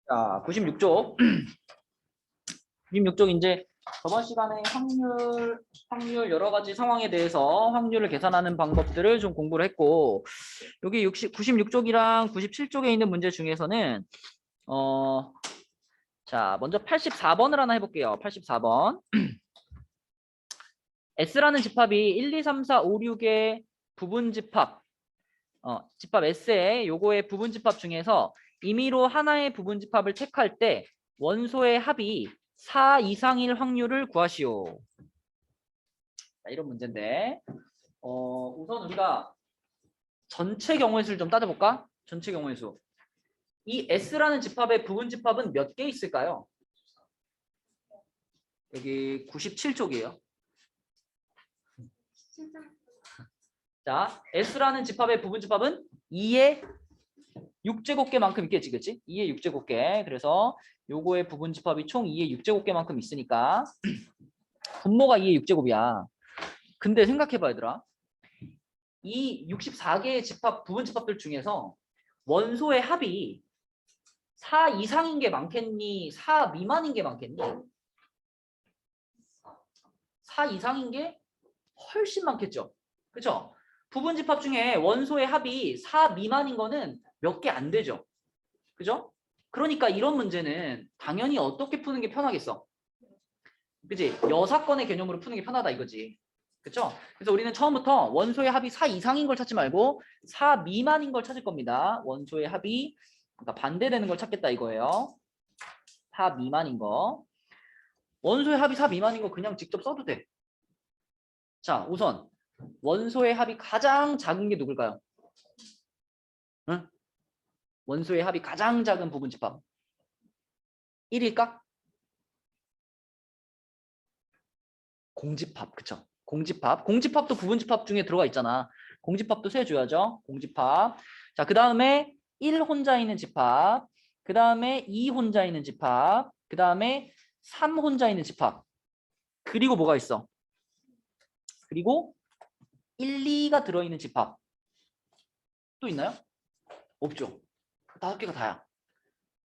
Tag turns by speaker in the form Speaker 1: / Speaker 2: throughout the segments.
Speaker 1: 자, 96쪽. 96쪽 이제 저번 시간에 확률 여러 가지 상황에 대해서 확률을 계산하는 방법들을 좀 공부를 했고, 여기 96쪽이랑 97쪽에 있는 문제 중에서는 자, 먼저 84번을 하나 해볼게요. 84번. S라는 집합이 1, 2, 3, 4, 5, 6의 부분 집합, 집합 S의 요거의 부분 집합 중에서 임의로 하나의 부분 집합을 택할 때 원소의 합이 4 이상일 확률을 구하시오. 자, 이런 문제인데, 우선 우리가 전체 경우의 수를 좀 따져볼까? 전체 경우의 수. 이 S라는 집합의 부분 집합은 몇 개 있을까요? 여기 97쪽이에요. 자, S라는 집합의 부분 집합은 2의 6제곱개만큼 있겠지, 그치? 2의 6제곱개. 그래서 요거의 부분 집합이 총 2의 6제곱개만큼 있으니까 분모가 2의 6제곱이야. 근데 생각해봐, 얘들아. 이 64개의 집합, 부분 집합들 중에서 원소의 합이 4 이상인 게 많겠니? 4 미만인 게 많겠니? 4 이상인 게 훨씬 많겠죠. 그쵸? 부분 집합 중에 원소의 합이 4 미만인 거는 몇 개 안 되죠. 그죠? 그러니까 이런 문제는 당연히 어떻게 푸는 게 편하겠어? 그치? 여사건의 개념으로 푸는 게 편하다 이거지. 그쵸? 그래서 우리는 처음부터 원소의 합이 4 이상인 걸 찾지 말고 4 미만인 걸 찾을 겁니다. 원소의 합이 그러니까 반대되는 걸 찾겠다 이거예요. 4 미만인 거. 원소의 합이 4 미만인 거 그냥 직접 써도 돼. 자, 우선 원소의 합이 가장 작은 게 누굴까요? 응? 원소의 합이 가장 작은 부분 집합. 1일까? 공집합. 그쵸? 공집합. 공집합도 부분 집합 중에 들어가 있잖아. 공집합도 세줘야죠. 공집합. 자, 그 다음에 1 혼자 있는 집합. 그 다음에 2 혼자 있는 집합. 그 다음에 3 혼자 있는 집합. 그리고 뭐가 있어? 그리고 1, 2가 들어있는 집합. 또 있나요? 없죠. 5개가 다야.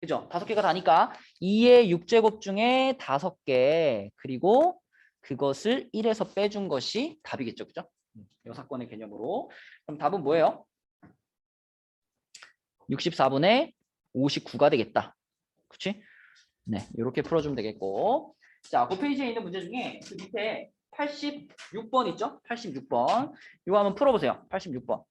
Speaker 1: 그죠? 5개가 다니까 2의 6제곱 중에 5개. 그리고 그것을 1에서 빼준 것이 답이겠죠. 그죠? 여사건의 개념으로. 그럼 답은 뭐예요? 64분의 59가 되겠다. 그치? 네, 이렇게 풀어주면 되겠고. 자, 그 페이지에 있는 문제 중에 그 밑에 86번 있죠? 86번. 이거 한번 풀어보세요. 86번.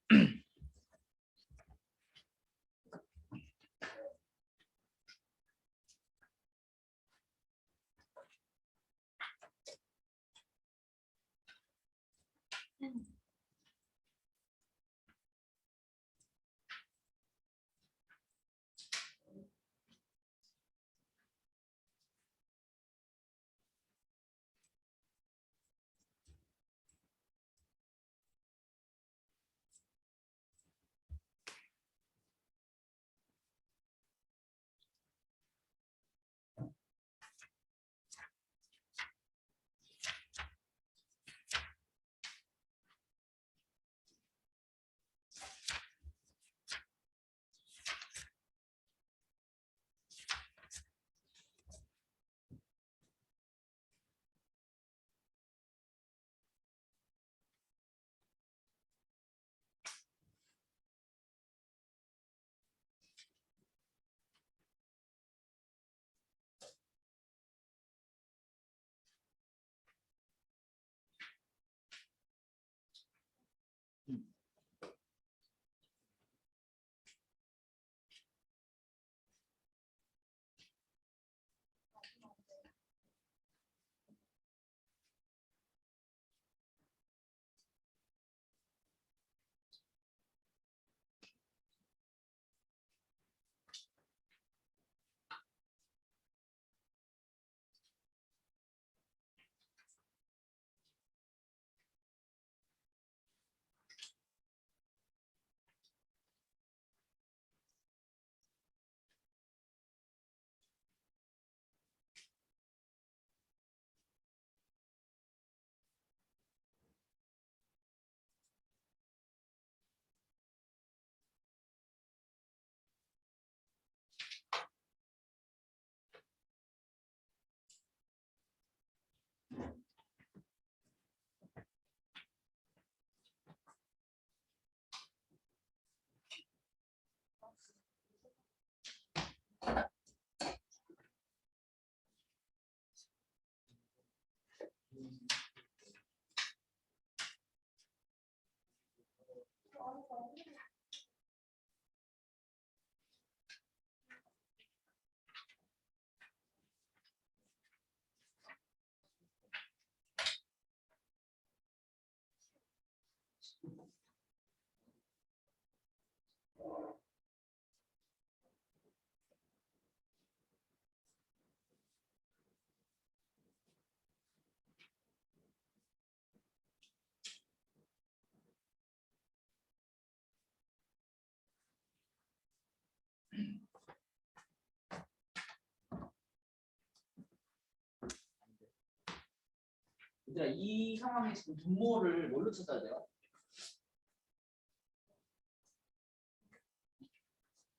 Speaker 1: 이 상황에 지금 분모를 뭘로 찾아야 돼요?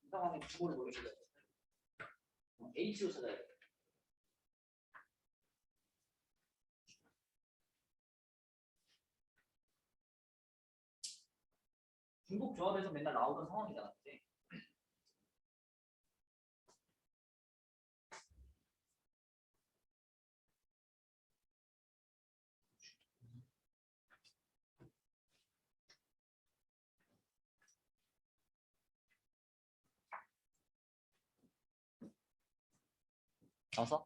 Speaker 1: 이 상황에 분모를 뭘로 찾아야 돼요? H로 찾아야 돼요. 중복 조합에서 맨날 나오던 상황이잖아. 그치? 나와서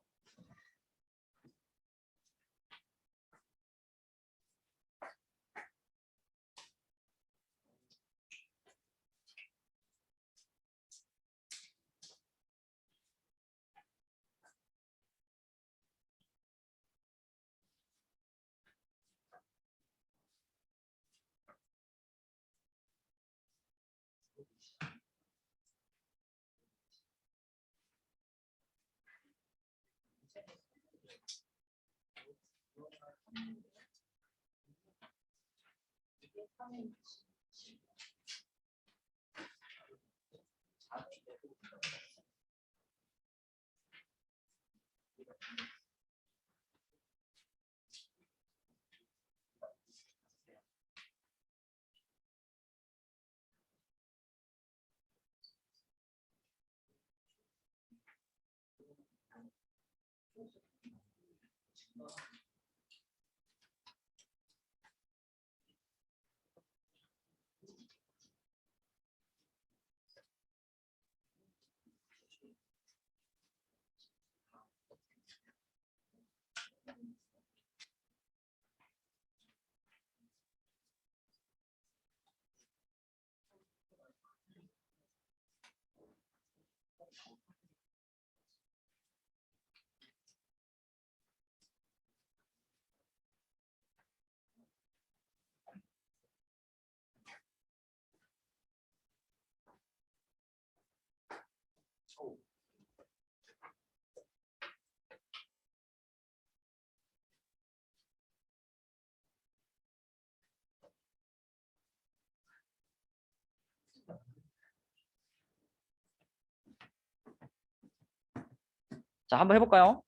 Speaker 1: 자, 한번 해볼까요?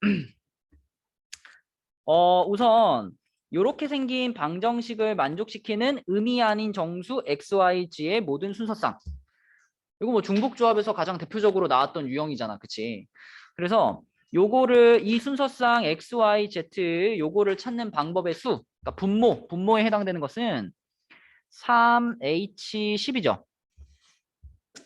Speaker 1: 우선 이렇게 생긴 방정식을 만족시키는 의미 아닌 정수 XYG의 모든 순서상. 이거 뭐 중복조합에서 가장 대표적으로 나왔던 유형이잖아. 그치? 그래서 요거를 이 순서상 XYZ 요거를 찾는 방법의 수, 그러니까 분모에 해당되는 것은 3H10이죠.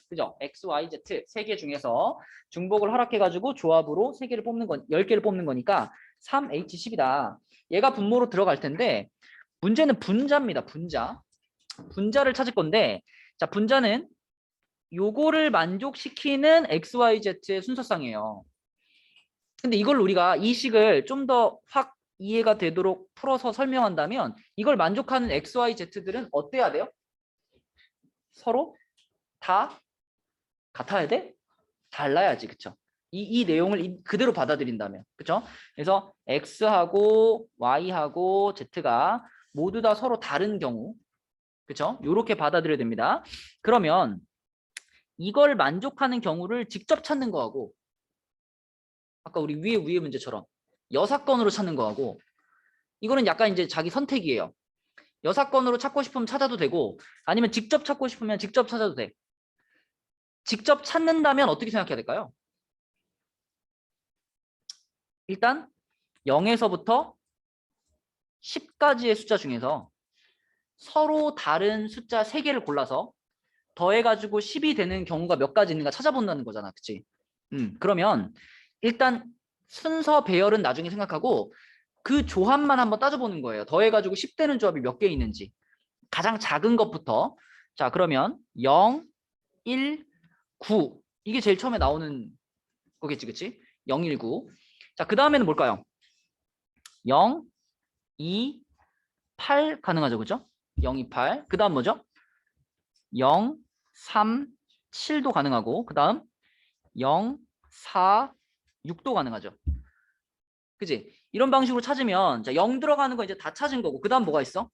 Speaker 1: 그죠? X, Y, Z 세 개 중에서 중복을 허락해가지고 조합으로 3개를 뽑는 건 10개를 뽑는 거니까 3H10이다. 얘가 분모로 들어갈 텐데 문제는 분자입니다. 분자를 찾을 건데 자 분자는 요거를 만족시키는 X, Y, Z의 순서상이에요. 근데 이걸 우리가 이 식을 좀 더 확 이해가 되도록 풀어서 설명한다면 이걸 만족하는 X, Y, Z들은 어때야 돼요? 서로 다 같아야 돼? 달라야지, 그쵸? 이 내용을 그대로 받아들인다면, 그쵸? 그래서 X하고 Y하고 Z가 모두 다 서로 다른 경우, 그쵸? 이렇게 받아들여야 됩니다. 그러면 이걸 만족하는 경우를 직접 찾는 거하고, 아까 우리 위에 문제처럼 여사건으로 찾는 거하고, 이거는 약간 이제 자기 선택이에요. 여사건으로 찾고 싶으면 찾아도 되고, 아니면 직접 찾고 싶으면 직접 찾아도 돼. 직접 찾는다면 어떻게 생각해야 될까요? 일단 0에서부터 10까지의 숫자 중에서 서로 다른 숫자 3개를 골라서 더해가지고 10이 되는 경우가 몇 가지 있는가 찾아본다는 거잖아. 그치? 그러면 일단 순서 배열은 나중에 생각하고 그 조합만 한번 따져보는 거예요. 더해가지고 10 되는 조합이 몇 개 있는지. 가장 작은 것부터. 자, 그러면 0, 1, 9. 이게 제일 처음에 나오는 거겠지. 그치? 0, 1, 9. 자, 그 다음에는 뭘까요? 0, 2, 8 가능하죠. 그죠? 0, 2, 8. 그 다음 뭐죠? 0, 3, 7도 가능하고 그 다음 0, 4, 6도 가능하죠. 그지? 이런 방식으로 찾으면 자, 0 들어가는 거 이제 다 찾은 거고 그 다음 뭐가 있어?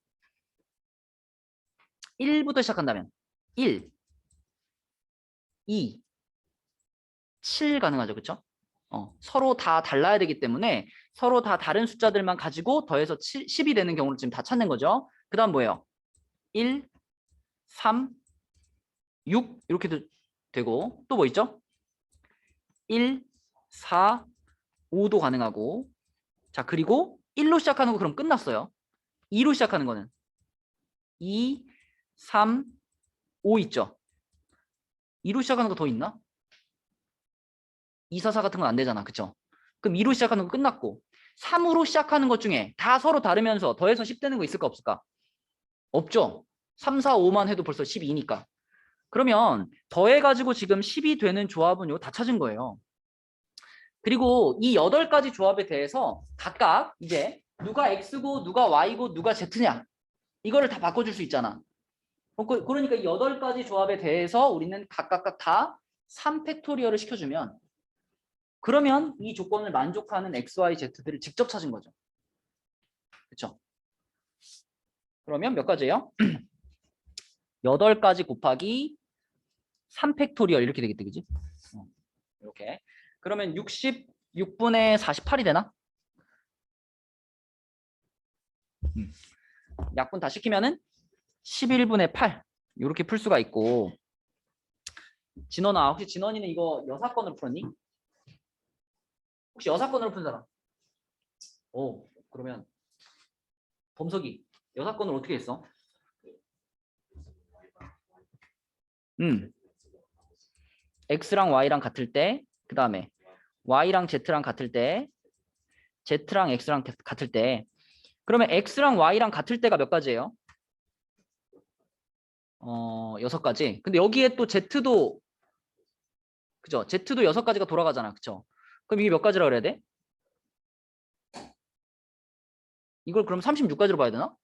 Speaker 1: 1부터 시작한다면 1, 2, 7 가능하죠. 그쵸? 서로 다 달라야 되기 때문에 서로 다 다른 숫자들만 가지고 더해서 10이 되는 경우를 지금 다 찾는 거죠. 그 다음 뭐예요? 1, 3, 6 이렇게 되고 또 뭐 있죠? 1, 4, 5도 가능하고 자 그리고 1로 시작하는 거 그럼 끝났어요. 2로 시작하는 거는 2, 3, 5 있죠. 2로 시작하는 거 더 있나? 2, 4, 4 같은 건 안 되잖아. 그쵸? 그럼 2로 시작하는 거 끝났고 3으로 시작하는 것 중에 다 서로 다르면서 더해서 10 되는 거 있을까 없을까? 없죠. 3, 4, 5만 해도 벌써 12니까. 그러면 더해가지고 지금 10이 되는 조합은 이거 다 찾은 거예요. 그리고 이 8가지 조합에 대해서 각각 이제 누가 X고 누가 Y고 누가 Z냐 이거를 다 바꿔줄 수 있잖아. 그러니까 이 8가지 조합에 대해서 우리는 각각 다 3팩토리얼을 시켜주면 그러면 이 조건을 만족하는 X, Y, Z들을 직접 찾은 거죠. 그렇죠? 그러면 몇 가지예요? 8가지 곱하기 3팩토리얼 이렇게 되겠다. 그지? 이렇게. 그러면 66분의 48이 되나? 약분 다 시키면은 11분의 8 이렇게 풀 수가 있고 진원아 혹시 진원이는 이거 여사건으로 풀었니? 혹시 여사건으로 푼 사람? 오 그러면 범석이 여사건을 어떻게 했어? X랑 Y랑 같을 때 그 다음에 Y랑 Z랑 같을 때 Z랑 X랑 같을 때 그러면 X랑 Y랑 같을 때가 몇 가지예요? 6가지. 근데 여기에 또 Z도 그죠? Z도 6가지가 돌아가잖아. 그죠? 그럼 이게 몇 가지라 그래야 돼? 이걸 그럼 36가지로 봐야 되나?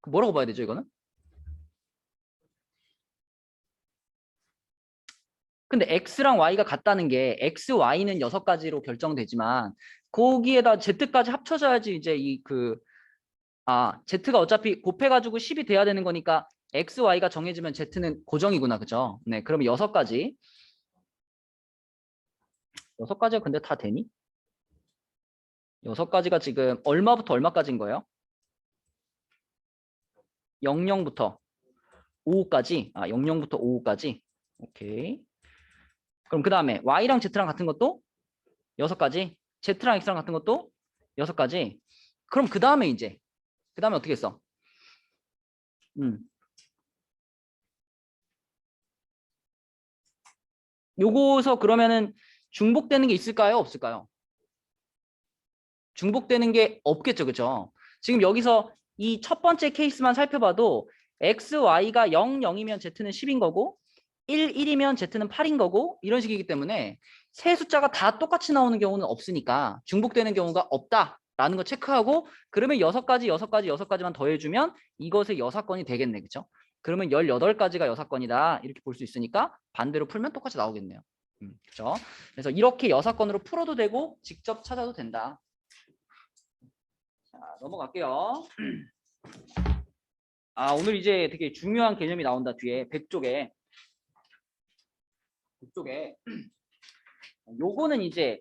Speaker 1: 뭐라고 봐야 되죠, 이거는? 근데 X랑 Y가 같다는 게 X, Y는 6가지로 결정되지만 거기에다 Z까지 합쳐져야지 이제 Z가 어차피 곱해가지고 10이 돼야 되는 거니까 X, Y가 정해지면 Z는 고정이구나. 그죠? 네, 그러면 6가지. 6가지가 근데 다 되니? 6가지가 지금 얼마부터 얼마까지인 거예요? 00부터 55까지. 00부터 55까지. 오케이. 그럼 그 다음에 Y랑 Z랑 같은 것도 6가지. Z랑 X랑 같은 것도 6가지. 그럼 그 다음에 이제 그 다음에 어떻게 했어? 요거서 그러면은 중복되는 게 있을까요? 없을까요? 중복되는 게 없겠죠. 그죠? 지금 여기서 이 첫 번째 케이스만 살펴봐도 X, Y가 0, 0이면 Z는 10인 거고 1, 1이면 Z는 8인 거고 이런 식이기 때문에 세 숫자가 다 똑같이 나오는 경우는 없으니까 중복되는 경우가 없다라는 거 체크하고 그러면 6가지, 6가지, 6가지만 더해주면 이것의 여사건이 되겠네. 그죠? 그러면 18가지가 여사건이다 이렇게 볼 수 있으니까 반대로 풀면 똑같이 나오겠네요. 그죠? 그래서 이렇게 여사건으로 풀어도 되고 직접 찾아도 된다. 자, 넘어갈게요. 오늘 이제 되게 중요한 개념이 나온다. 뒤에 100쪽에 요거는 이제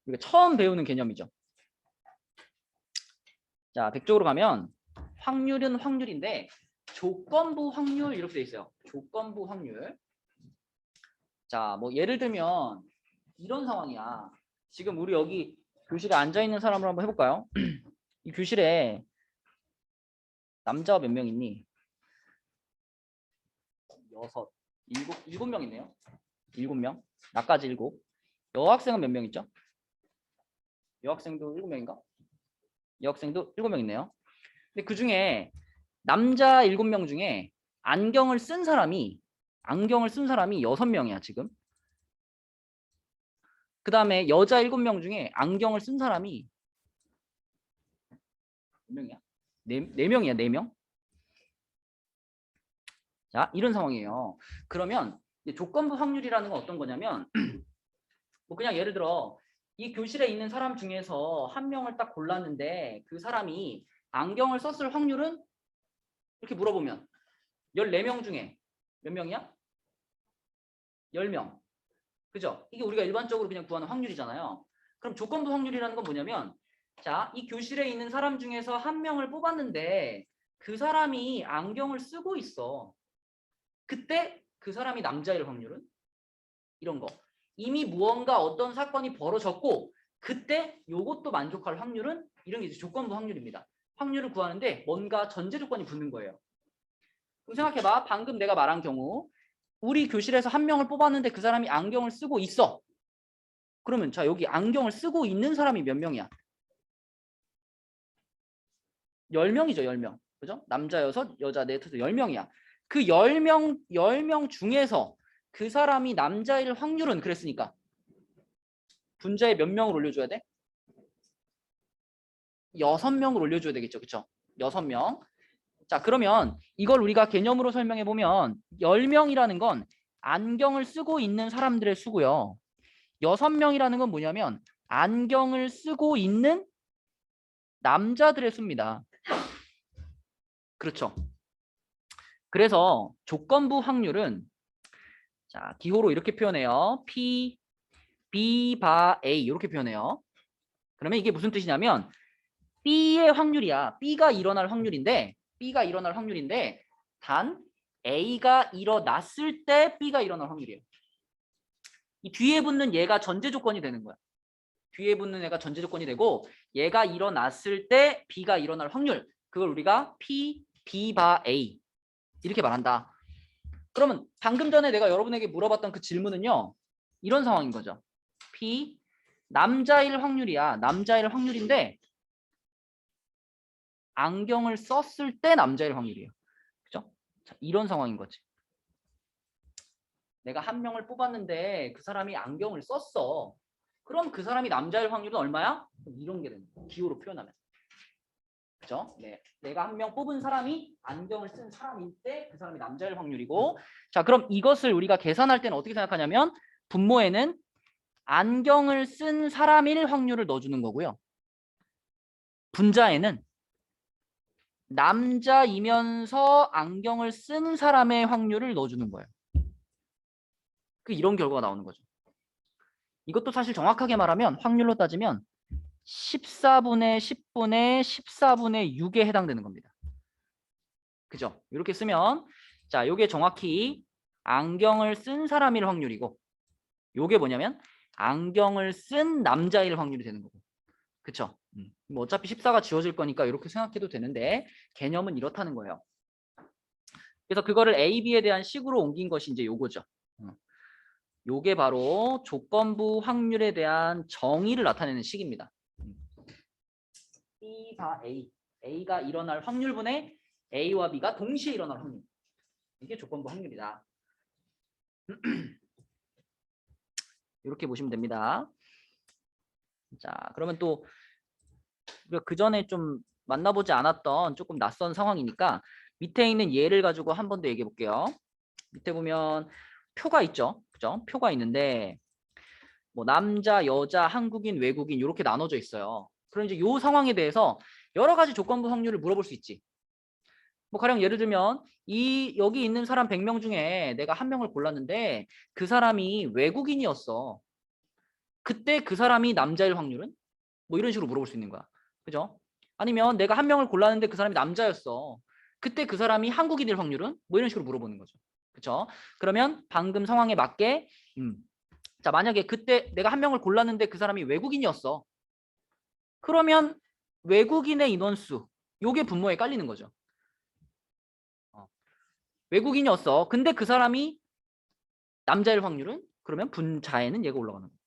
Speaker 1: 우리가 처음 배우는 개념이죠. 자, 100쪽으로 가면 확률은 확률인데 조건부 확률 이렇게 돼 있어요. 조건부 확률. 자, 뭐 예를 들면 이런 상황이야. 지금 우리 여기 교실에 앉아 있는 사람을 한번 해볼까요? 이 교실에 남자가 몇 명 있니? 6, 7 명 있네요. 7명. 나까지 7. 여학생은 몇 명 있죠? 여학생도 7명인가? 여학생도 7명 있네요. 근데 그 중에 남자 7명 중에 안경을 쓴 사람이 6명이야, 지금. 그 다음에 여자 7명 중에 안경을 쓴 사람이 몇 명이야? 4명이야, 4명. 자, 이런 상황이에요. 그러면 조건부 확률이라는 건 어떤 거냐면 뭐 그냥 예를 들어 이 교실에 있는 사람 중에서 한 명을 딱 골랐는데 그 사람이 안경을 썼을 확률은 이렇게 물어보면 14명 중에 몇 명이야? 10명. 그죠? 이게 우리가 일반적으로 그냥 구하는 확률이잖아요. 그럼 조건부 확률이라는 건 뭐냐면 자, 이 교실에 있는 사람 중에서 한 명을 뽑았는데 그 사람이 안경을 쓰고 있어. 그때 그 사람이 남자일 확률은? 이런 거. 이미 무언가 어떤 사건이 벌어졌고 그때 요것도 만족할 확률은 이런 게 이제 조건부 확률입니다. 확률을 구하는데 뭔가 전제 조건이 붙는 거예요. 그럼 생각해봐. 방금 내가 말한 경우 우리 교실에서 한 명을 뽑았는데 그 사람이 안경을 쓰고 있어. 그러면 자 여기 안경을 쓰고 있는 사람이 몇 명이야? 10명이죠. 10명. 그죠? 남자 6, 여자 4, 10명이야. 그 10명 중에서 그 사람이 남자일 확률은 그랬으니까 분자에 몇 명을 올려줘야 돼? 6명을 올려줘야 되겠죠. 그쵸? 6명. 자, 그러면 이걸 우리가 개념으로 설명해 보면 10명이라는 건 안경을 쓰고 있는 사람들의 수고요. 6명이라는 건 뭐냐면 안경을 쓰고 있는 남자들의 수입니다. 그렇죠. 그래서 조건부 확률은 자, 기호로 이렇게 표현해요. P, B 바 A 이렇게 표현해요. 그러면 이게 무슨 뜻이냐면 B의 확률이야. B가 일어날 확률인데 단 A가 일어났을 때 B가 일어날 확률이에요. 이 뒤에 붙는 얘가 전제 조건이 되는 거야. 뒤에 붙는 애가 전제 조건이 되고 얘가 일어났을 때 B가 일어날 확률 그걸 우리가 P, B 바 A 이렇게 말한다. 그러면 방금 전에 내가 여러분에게 물어봤던 그 질문은요. 이런 상황인 거죠. P 남자일 확률이야. 남자일 확률인데 안경을 썼을 때 남자일 확률이에요. 그죠? 자, 이런 상황인 거지. 내가 한 명을 뽑았는데 그 사람이 안경을 썼어. 그럼 그 사람이 남자일 확률은 얼마야? 이런 게 되는 거야. 기호로 표현하면. 그죠? 네. 내가 한 명 뽑은 사람이 안경을 쓴 사람일 때 그 사람이 남자일 확률이고 자, 그럼 이것을 우리가 계산할 때는 어떻게 생각하냐면 분모에는 안경을 쓴 사람일 확률을 넣어주는 거고요. 분자에는 남자이면서 안경을 쓴 사람의 확률을 넣어주는 거예요. 이런 결과가 나오는 거죠. 이것도 사실 정확하게 말하면 확률로 따지면 14분의 10분의 14분의 6에 해당되는 겁니다. 그죠? 이렇게 쓰면 자, 요게 정확히 안경을 쓴 사람일 확률이고 요게 뭐냐면 안경을 쓴 남자일 확률이 되는 거고. 그쵸? 뭐 어차피 14가 지워질 거니까 이렇게 생각해도 되는데 개념은 이렇다는 거예요. 그래서 그거를 A, B에 대한 식으로 옮긴 것이 이제 요거죠. 요게 바로 조건부 확률에 대한 정의를 나타내는 식입니다. B 바 A, A가 일어날 확률분의 A와 B가 동시에 일어날 확률. 이게 조건부 확률이다. 이렇게 보시면 됩니다. 자, 그러면 또 우리가 그 전에 좀 만나보지 않았던 조금 낯선 상황이니까 밑에 있는 예를 가지고 한 번 더 얘기해 볼게요. 밑에 보면 표가 있죠. 그죠? 표가 있는데 뭐 남자, 여자, 한국인, 외국인 이렇게 나눠져 있어요. 그럼 이제 이 상황에 대해서 여러 가지 조건부 확률을 물어볼 수 있지. 뭐 가령 예를 들면 여기 있는 사람 100명 중에 내가 한 명을 골랐는데 그 사람이 외국인이었어. 그때 그 사람이 남자일 확률은? 뭐 이런 식으로 물어볼 수 있는 거야. 그죠? 아니면 내가 한 명을 골랐는데 그 사람이 남자였어. 그때 그 사람이 한국인일 확률은? 뭐 이런 식으로 물어보는 거죠. 그죠? 그러면 방금 상황에 맞게 자, 만약에 그때 내가 한 명을 골랐는데 그 사람이 외국인이었어. 그러면 외국인의 인원수 요게 분모에 깔리는 거죠. 외국인이었어. 근데 그 사람이 남자일 확률은? 그러면 분자에는 얘가 올라가는 거죠.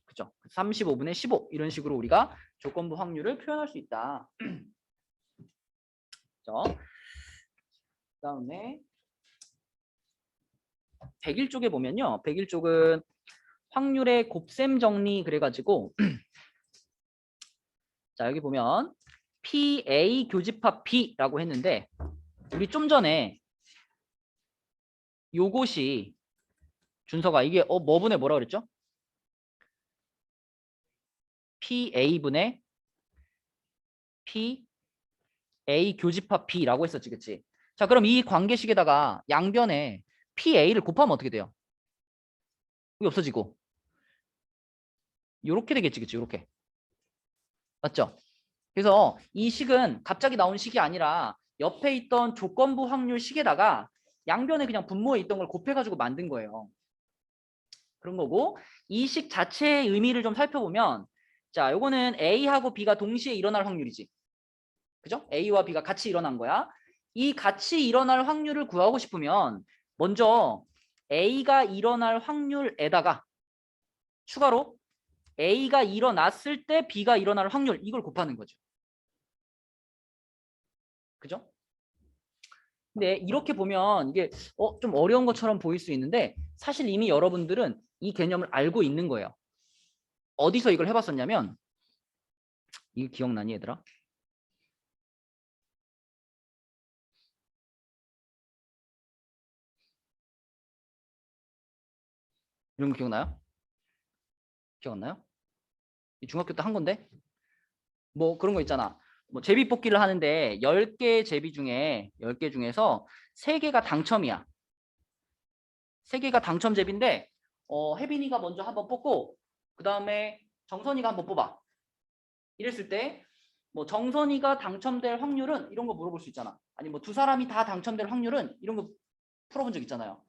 Speaker 1: 그죠? 35분의 15 이런 식으로 우리가 조건부 확률을 표현할 수 있다. 그죠? 그다음에 101쪽에 보면요. 101쪽은 확률의 곱셈 정리 그래가지고 자, 여기 보면 PA 교집합 B라고 했는데 우리 좀 전에 요것이 준서가 이게 뭐분의 뭐라 그랬죠? PA분의 PA 교집합 B라고 했었지, 그치? 자, 그럼 이 관계식에다가 양변에 PA를 곱하면 어떻게 돼요? 이게 없어지고 요렇게 되겠지, 그치? 요렇게. 맞죠? 그래서 이 식은 갑자기 나온 식이 아니라 옆에 있던 조건부 확률 식에다가 양변에 그냥 분모에 있던 걸 곱해가지고 만든 거예요. 그런 거고 이 식 자체의 의미를 좀 살펴보면 자, 요거는 A하고 B가 동시에 일어날 확률이지. 그죠? A와 B가 같이 일어난 거야. 이 같이 일어날 확률을 구하고 싶으면 먼저 A가 일어날 확률에다가 추가로 A가 일어났을 때 B가 일어날 확률 이걸 곱하는 거죠. 그죠? 근데 이렇게 보면 이게 좀 어려운 것처럼 보일 수 있는데 사실 이미 여러분들은 이 개념을 알고 있는 거예요. 어디서 이걸 해봤었냐면 이거 기억나니 얘들아? 이런 거 기억나요? 기억 안 나요? 이 중학교 때 한 건데 뭐 그런 거 있잖아. 뭐 제비 뽑기를 하는데 10개 제비 중에 10개 중에서 3개가 당첨이야. 3개가 당첨 제비인데 혜빈이가 먼저 한번 뽑고 그 다음에 정선이가 한번 뽑아. 이랬을 때 뭐 정선이가 당첨될 확률은 이런 거 물어볼 수 있잖아. 아니 뭐 두 사람이 다 당첨될 확률은 이런 거 풀어본 적 있잖아요.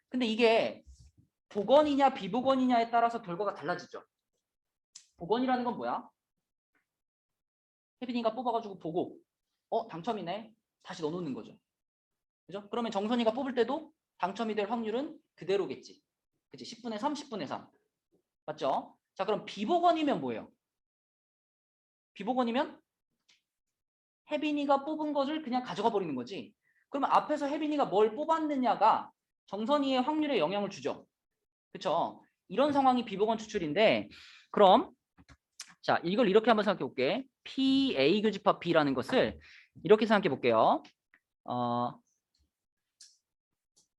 Speaker 1: 근데 이게 복원이냐 비복원이냐에 따라서 결과가 달라지죠. 복원이라는 건 뭐야? 혜빈이가 뽑아가지고 보고 당첨이네. 다시 넣어놓는 거죠. 그죠? 그러면 정선이가 뽑을 때도 당첨이 될 확률은 그대로겠지. 그치? 10분의 3, 10분의 3. 맞죠? 자, 그럼 비복원이면 뭐예요? 비복원이면 혜빈이가 뽑은 것을 그냥 가져가 버리는 거지. 그러면 앞에서 혜빈이가 뭘 뽑았느냐가 정선이의 확률에 영향을 주죠. 그쵸? 이런 상황이 비복원 추출인데 그럼 자, 이걸 이렇게 한번 생각해 볼게. PA 교집합 B라는 것을 이렇게 생각해 볼게요.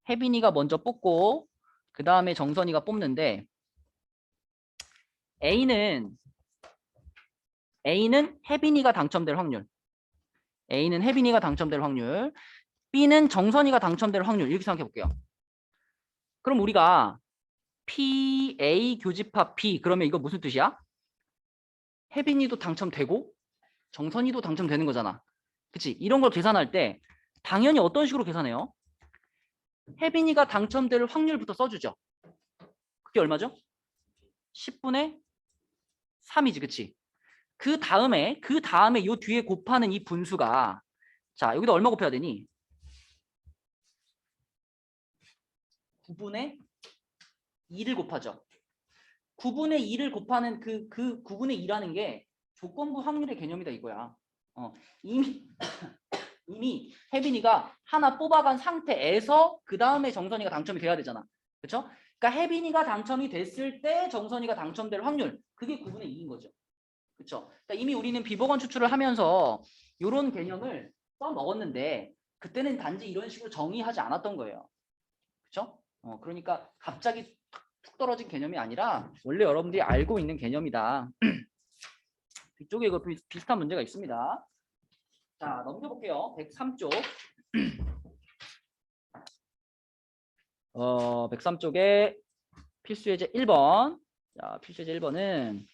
Speaker 1: 혜빈이가 먼저 뽑고 그 다음에 정선이가 뽑는데 A는 혜빈이가 당첨될 확률, A는 혜빈이가 당첨될 확률, B는 정선이가 당첨될 확률 이렇게 생각해 볼게요. 그럼 우리가 PA 교집합 B 그러면 이거 무슨 뜻이야? 혜빈이도 당첨되고 정선이도 당첨되는 거잖아. 그치? 이런 걸 계산할 때 당연히 어떤 식으로 계산해요? 혜빈이가 당첨될 확률부터 써주죠. 그게 얼마죠? 10분의 3이지, 그치? 그 다음에 요 뒤에 곱하는 이 분수가 자 여기다 얼마 곱해야 되니? 9분의 2를 곱하죠. 9분의 2를 곱하는 그 9분의 2라는 게 조건부 확률의 개념이다 이거야. 이미 이미 혜빈이가 하나 뽑아간 상태에서 그 다음에 정선이가 당첨이 돼야 되잖아. 그렇죠? 그러니까 혜빈이가 당첨이 됐을 때 정선이가 당첨될 확률 그게 9분의 2인 거죠. 그렇죠? 그러니까 이미 우리는 비보건 추출을 하면서 이런 개념을 써먹었는데 그때는 단지 이런 식으로 정의하지 않았던 거예요. 그렇죠? 그러니까 갑자기 툭 떨어진 개념이 아니라 원래 여러분들이 알고 있는 개념이다. 뒤쪽에 이거 비슷한 문제가 있습니다. 자, 넘겨볼게요. 103쪽. 103쪽에 필수예제 1번. 자, 필수예제 1번은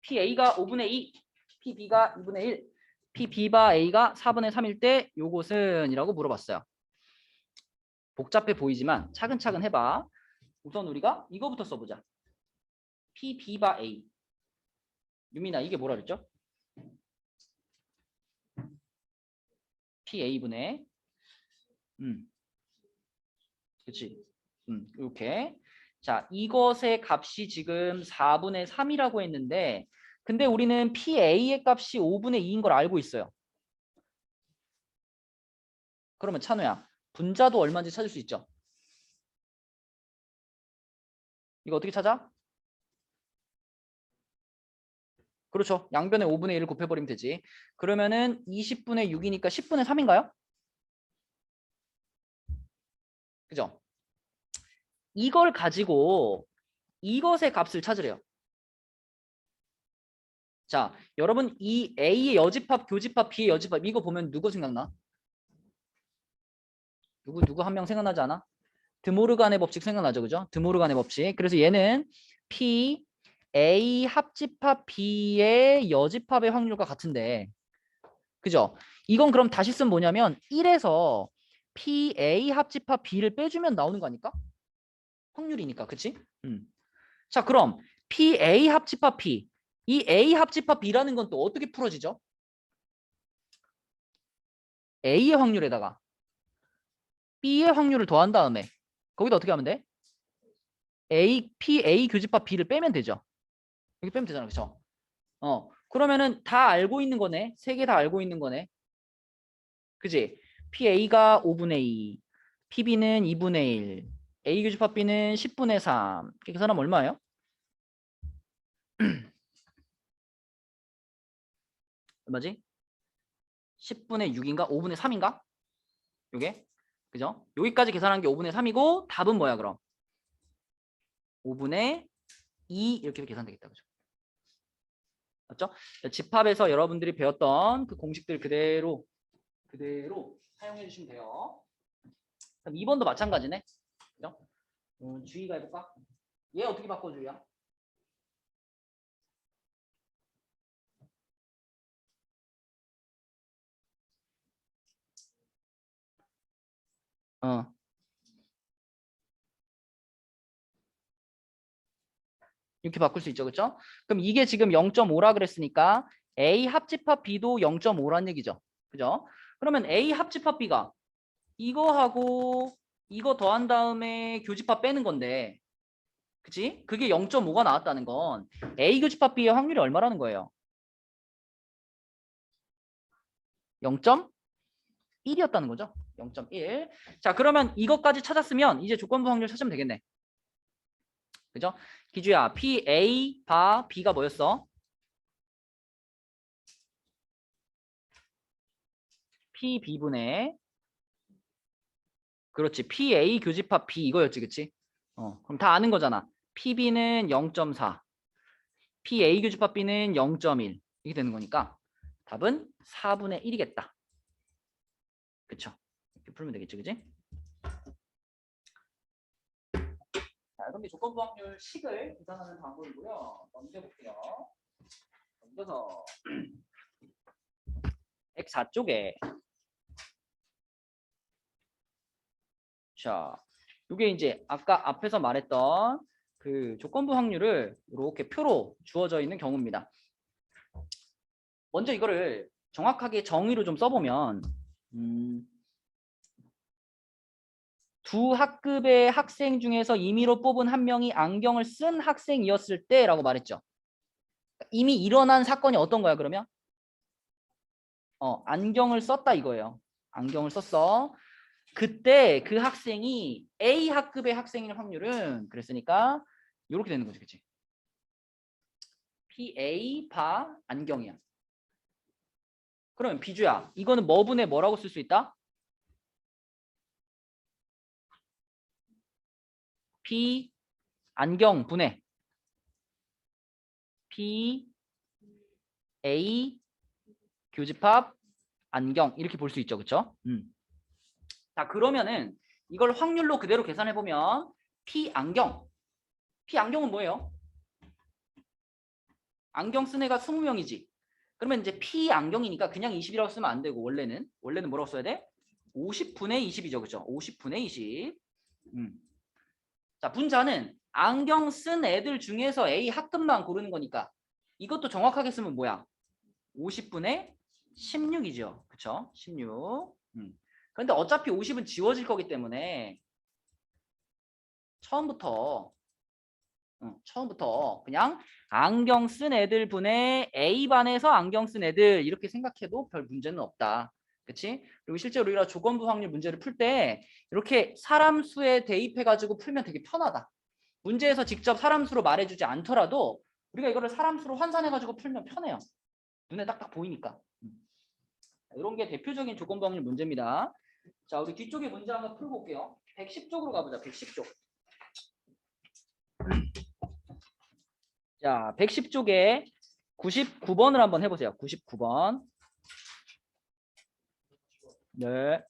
Speaker 1: PA가 5분의 2, PB가 2분의 1, PB바 A가 4분의 3일 때 요것은 이라고 물어봤어요. 복잡해 보이지만 차근차근 해봐. 우선 우리가 이거부터 써보자. PB바 A. 유민아 이게 뭐라 그랬죠? PA분의 그치? 이렇게. 자, 이것의 값이 지금 4분의 3이라고 했는데 근데 우리는 PA의 값이 5분의 2인 걸 알고 있어요. 그러면 찬우야, 분자도 얼마인지 찾을 수 있죠? 이거 어떻게 찾아? 그렇죠. 양변에 5분의 1을 곱해버리면 되지. 그러면은 20분의 6이니까 10분의 3인가요? 그죠? 이걸 가지고 이것의 값을 찾으래요. 자, 여러분 이 A의 여집합, 교집합, B의 여집합 이거 보면 누구 생각나? 누구 한 명 생각나지 않아? 드모르간의 법칙 생각나죠, 그죠? 드모르간의 법칙. 그래서 얘는 P, A 합집합 B의 여집합의 확률과 같은데, 그죠? 이건 그럼 다시 쓰면 뭐냐면 1에서 P, A 합집합 B를 빼주면 나오는 거 아닐까? 확률이니까, 그치? 자, 그럼 P, A 합집합 P. 이 A 합집합 B라는 건 또 어떻게 풀어지죠? A의 확률에다가 B의 확률을 더한 다음에 거기다 어떻게 하면 돼? A, P, A 교집합 B를 빼면 되죠. 여기 빼면 되잖아, 그쵸? 그러면은 다 알고 있는 거네. 세 개 다 알고 있는 거네. 그지? PA가 5분의 2, PB는 2분의 1, A 교집합 B는 10분의 3. 그 사람 얼마예요? 얼마지? 10분의 6인가? 5분의 3인가? 요게? 그죠? 여기까지 계산한 게 5분의 3이고 답은 뭐야, 그럼? 5분의 2 이렇게 계산 되겠다. 그죠? 맞죠? 집합에서 여러분들이 배웠던 그 공식들 그대로 사용해 주시면 돼요. 그럼 2번도 마찬가지네. 그죠? 주의가 해볼까? 얘 어떻게 바꿔 주야? 어. 이렇게 바꿀 수 있죠. 그렇죠? 그럼 이게 지금 0.5라 그랬으니까 A 합집합 B도 0.5란 얘기죠. 그죠? 그러면 A 합집합 B가 이거하고 이거 더한 다음에 교집합 빼는 건데, 그치? 그게 0.5가 나왔다는 건 A 교집합 B의 확률이 얼마라는 거예요? 0.1이었다는 거죠. 0.1. 자, 그러면 이것까지 찾았으면 이제 조건부 확률 찾으면 되겠네. 그죠? 기주야, P, A, 바, B가 뭐였어? P, B분의 그렇지. PA 교집합 B 이거였지, 그치? 그럼 다 아는 거잖아. PB는 0.4, PA 교집합 B는 0.1 이렇게 되는 거니까 답은 4분의 1이겠다. 그쵸? 이렇게 풀면 되겠지, 그치? 자, 그럼 이 조건부 확률 식을 계산하는 방법이고요. 넘겨볼게요. 넘겨서 X4쪽에 자, 이게 이제 아까 앞에서 말했던 그 조건부 확률을 이렇게 표로 주어져 있는 경우입니다. 먼저 이거를 정확하게 정의로 좀 써보면 두 학급의 학생 중에서 임의로 뽑은 한 명이 안경을 쓴 학생이었을 때라고 말했죠. 이미 일어난 사건이 어떤 거야 그러면? 안경을 썼다 이거예요. 안경을 썼어. 그때 그 학생이 A 학급의 학생일 확률은 그랬으니까 이렇게 되는 거지, 그치? PA 바 안경이야. 그러면 비주야, 이거는 뭐분의 뭐라고 쓸 수 있다? P 안경 분해 P A 교집합 안경 이렇게 볼 수 있죠, 그렇죠? 자, 그러면은 이걸 확률로 그대로 계산해 보면 P 안경은 뭐예요? 안경 쓴 애가 20명이지. 그러면 이제 P 안경이니까 그냥 20이라고 쓰면 안 되고 원래는 뭐라고 써야 돼? 50분의 20이죠, 그렇죠? 50분의 20. 자, 분자는 안경 쓴 애들 중에서 A 학급만 고르는 거니까 이것도 정확하게 쓰면 뭐야? 50분의 16이죠. 그쵸? 16. 그런데 어차피 50은 지워질 거기 때문에 처음부터 그냥 안경 쓴 애들 분의 A반에서 안경 쓴 애들 이렇게 생각해도 별 문제는 없다. 그치? 그리고 실제로 우리가 조건부 확률 문제를 풀 때 이렇게 사람 수에 대입해가지고 풀면 되게 편하다. 문제에서 직접 사람 수로 말해주지 않더라도 우리가 이거를 사람 수로 환산해가지고 풀면 편해요. 눈에 딱딱 보이니까. 이런 게 대표적인 조건부 확률 문제입니다. 자, 우리 뒤쪽에 문제 한번 풀고 올게요. 110쪽으로 가보자. 110쪽. 자, 110쪽에 99번을 한번 해보세요. 99번. 네.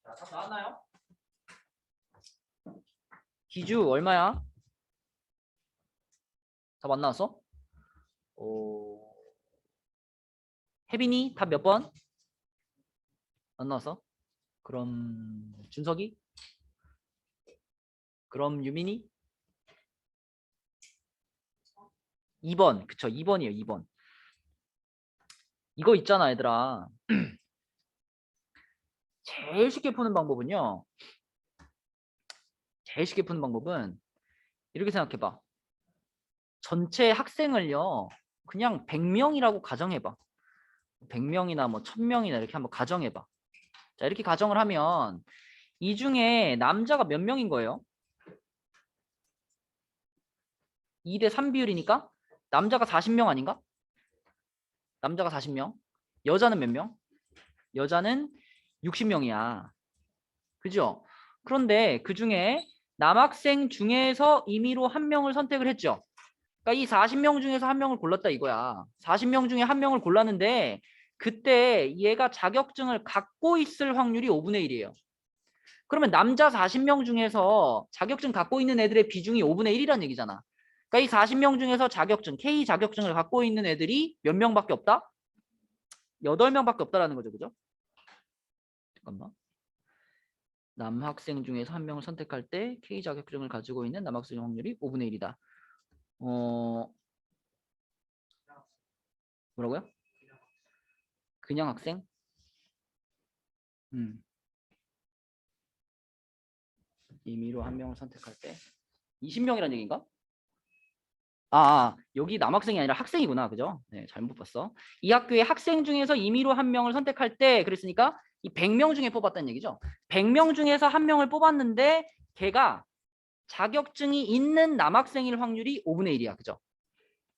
Speaker 1: 자, 답 나왔나요? 기주 얼마야? 답 안 나왔어? 혜빈이 답 몇 번? 안 나왔어? 그럼 준석이? 그럼 유민이? 2번. 그쵸, 2번이에요. 2번. 이거 있잖아, 얘들아. 제일 쉽게 푸는 방법은요. 제일 쉽게 푸는 방법은 이렇게 생각해봐. 전체 학생을요. 그냥 100명이라고 가정해봐. 100명이나 뭐 1000명이나 이렇게 한번 가정해봐. 자, 이렇게 가정을 하면 이 중에 남자가 몇 명인 거예요? 2대 3 비율이니까 남자가 40명 아닌가? 남자가 40명. 여자는 몇 명? 여자는 60명이야. 그죠? 그런데 그 중에 남학생 중에서 임의로 한 명을 선택을 했죠. 그러니까 이 40명 중에서 한 명을 골랐다 이거야. 40명 중에 한 명을 골랐는데 그때 얘가 자격증을 갖고 있을 확률이 5분의 1이에요. 그러면 남자 40명 중에서 자격증 갖고 있는 애들의 비중이 5분의 1이라는 얘기잖아. 그러니까 이 40명 중에서 자격증, K 자격증을 갖고 있는 애들이 몇 명밖에 없다? 8명밖에 없다라는 거죠. 그죠? 잠깐만. 남학생 중에서 한 명을 선택할 때 K 자격증을 가지고 있는 남학생 확률이 5분의 1이다. 뭐라고요? 그냥 학생? 임의로 한 명을 선택할 때 20명이란 얘기인가? 여기 남학생이 아니라 학생이구나. 그죠? 네, 잘못 봤어. 이 학교의 학생 중에서 임의로 한 명을 선택할 때 그랬으니까 이 100명 중에 뽑았다는 얘기죠. 100명 중에서 한 명을 뽑았는데 걔가 자격증이 있는 남학생일 확률이 5분의 1이야. 그죠?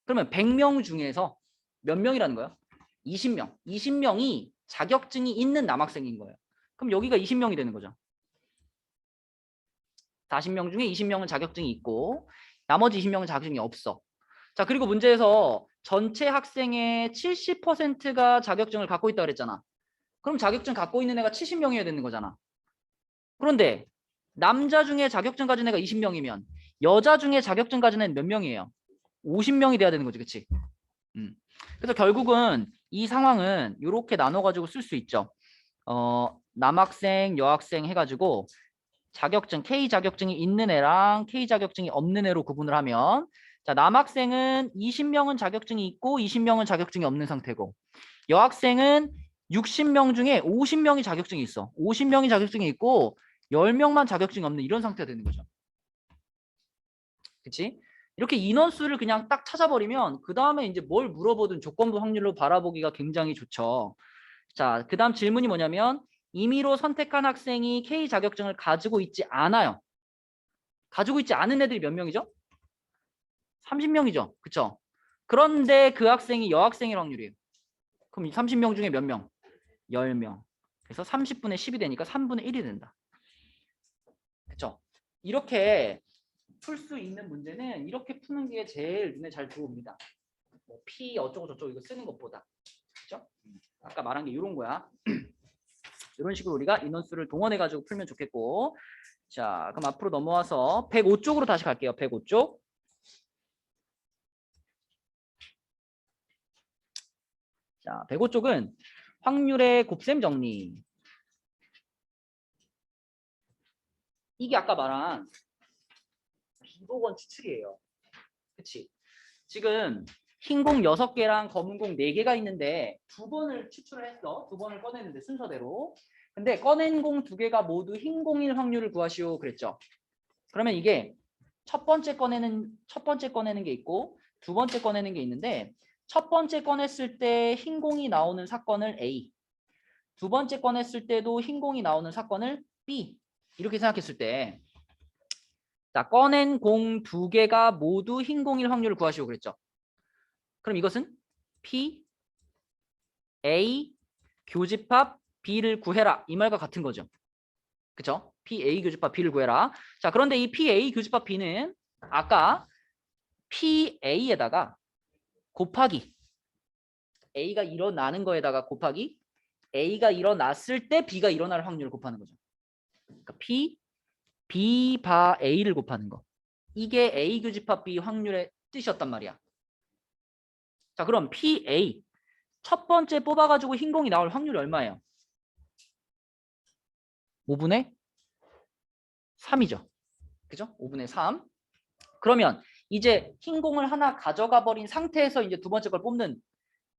Speaker 1: 그러면 100명 중에서 몇 명이라는 거야? 20명. 20명이 자격증이 있는 남학생인 거예요. 그럼 여기가 20명이 되는 거죠. 40명 중에 20명은 자격증이 있고 나머지 20명은 자격증이 없어. 자, 그리고 문제에서 전체 학생의 70%가 자격증을 갖고 있다고 그랬잖아. 그럼 자격증 갖고 있는 애가 70명이어야 되는 거잖아. 그런데 남자 중에 자격증 가진 애가 20명이면 여자 중에 자격증 가진 애는 몇 명이에요? 50명이 돼야 되는 거지. 그치? 그래서 결국은 이 상황은 이렇게 나눠가지고 쓸 수 있죠. 남학생, 여학생 해가지고 자격증, K 자격증이 있는 애랑 K 자격증이 없는 애로 구분을 하면 자, 남학생은 20명은 자격증이 있고 20명은 자격증이 없는 상태고 여학생은 60명 중에 50명이 자격증이 있어. 50명이 자격증이 있고 10명만 자격증이 없는 이런 상태가 되는 거죠. 그치? 이렇게 인원수를 그냥 딱 찾아버리면 그 다음에 이제 뭘 물어보든 조건부 확률로 바라보기가 굉장히 좋죠. 자, 그 다음 질문이 뭐냐면 임의로 선택한 학생이 K 자격증을 가지고 있지 않아요. 가지고 있지 않은 애들이 몇 명이죠? 30명이죠. 그쵸? 그런데 그 학생이 여학생일 확률이에요. 그럼 이 30명 중에 몇 명? 10명. 그래서 30분의 10이 되니까 3분의 1이 된다. 그쵸? 이렇게 풀 수 있는 문제는 이렇게 푸는 게 제일 눈에 잘 들어옵니다. 뭐 P 어쩌고 저쩌고 이거 쓰는 것보다. 그쵸? 아까 말한 게 이런 거야. 이런 식으로 우리가 인원수를 동원해가지고 풀면 좋겠고. 자, 그럼 앞으로 넘어와서 105쪽으로 다시 갈게요. 105쪽. 자, 105쪽은 확률의 곱셈 정리. 이게 아까 말한 비보건 추출이에요. 그치? 지금 흰 공 6개랑 검은 공 4개가 있는데 2번을 추출을 했어. 2번을 꺼내는데 순서대로. 근데 꺼낸 공 2개가 모두 흰 공일 확률을 구하시오 그랬죠. 그러면 이게 첫 번째 꺼내는 게 있고 두 번째 꺼내는 게 있는데 첫 번째 꺼냈을 때 흰 공이 나오는 사건을 A, 두 번째 꺼냈을 때도 흰 공이 나오는 사건을 B 이렇게 생각했을 때 자, 꺼낸 공 2개가 모두 흰 공일 확률을 구하시오 그랬죠. 그럼 이것은 P, A, 교집합 B를 구해라 이 말과 같은 거죠. 그쵸? P, A 교집합 B를 구해라. 자, 그런데 이 P, A 교집합 B는 아까 P, A에다가 곱하기 A가 일어나는 거에다가 곱하기 A가 일어났을 때 B가 일어날 확률을 곱하는 거죠. 그러니까 P, B 바 A를 곱하는 거. 이게 A 교집합 B 확률의 뜻이었단 말이야. 자, 그럼 P, A 첫 번째 뽑아가지고 흰 공이 나올 확률이 얼마예요? 5분의 3이죠. 그죠? 5분의 3. 그러면 이제 흰 공을 하나 가져가 버린 상태에서 이제 두 번째 걸 뽑는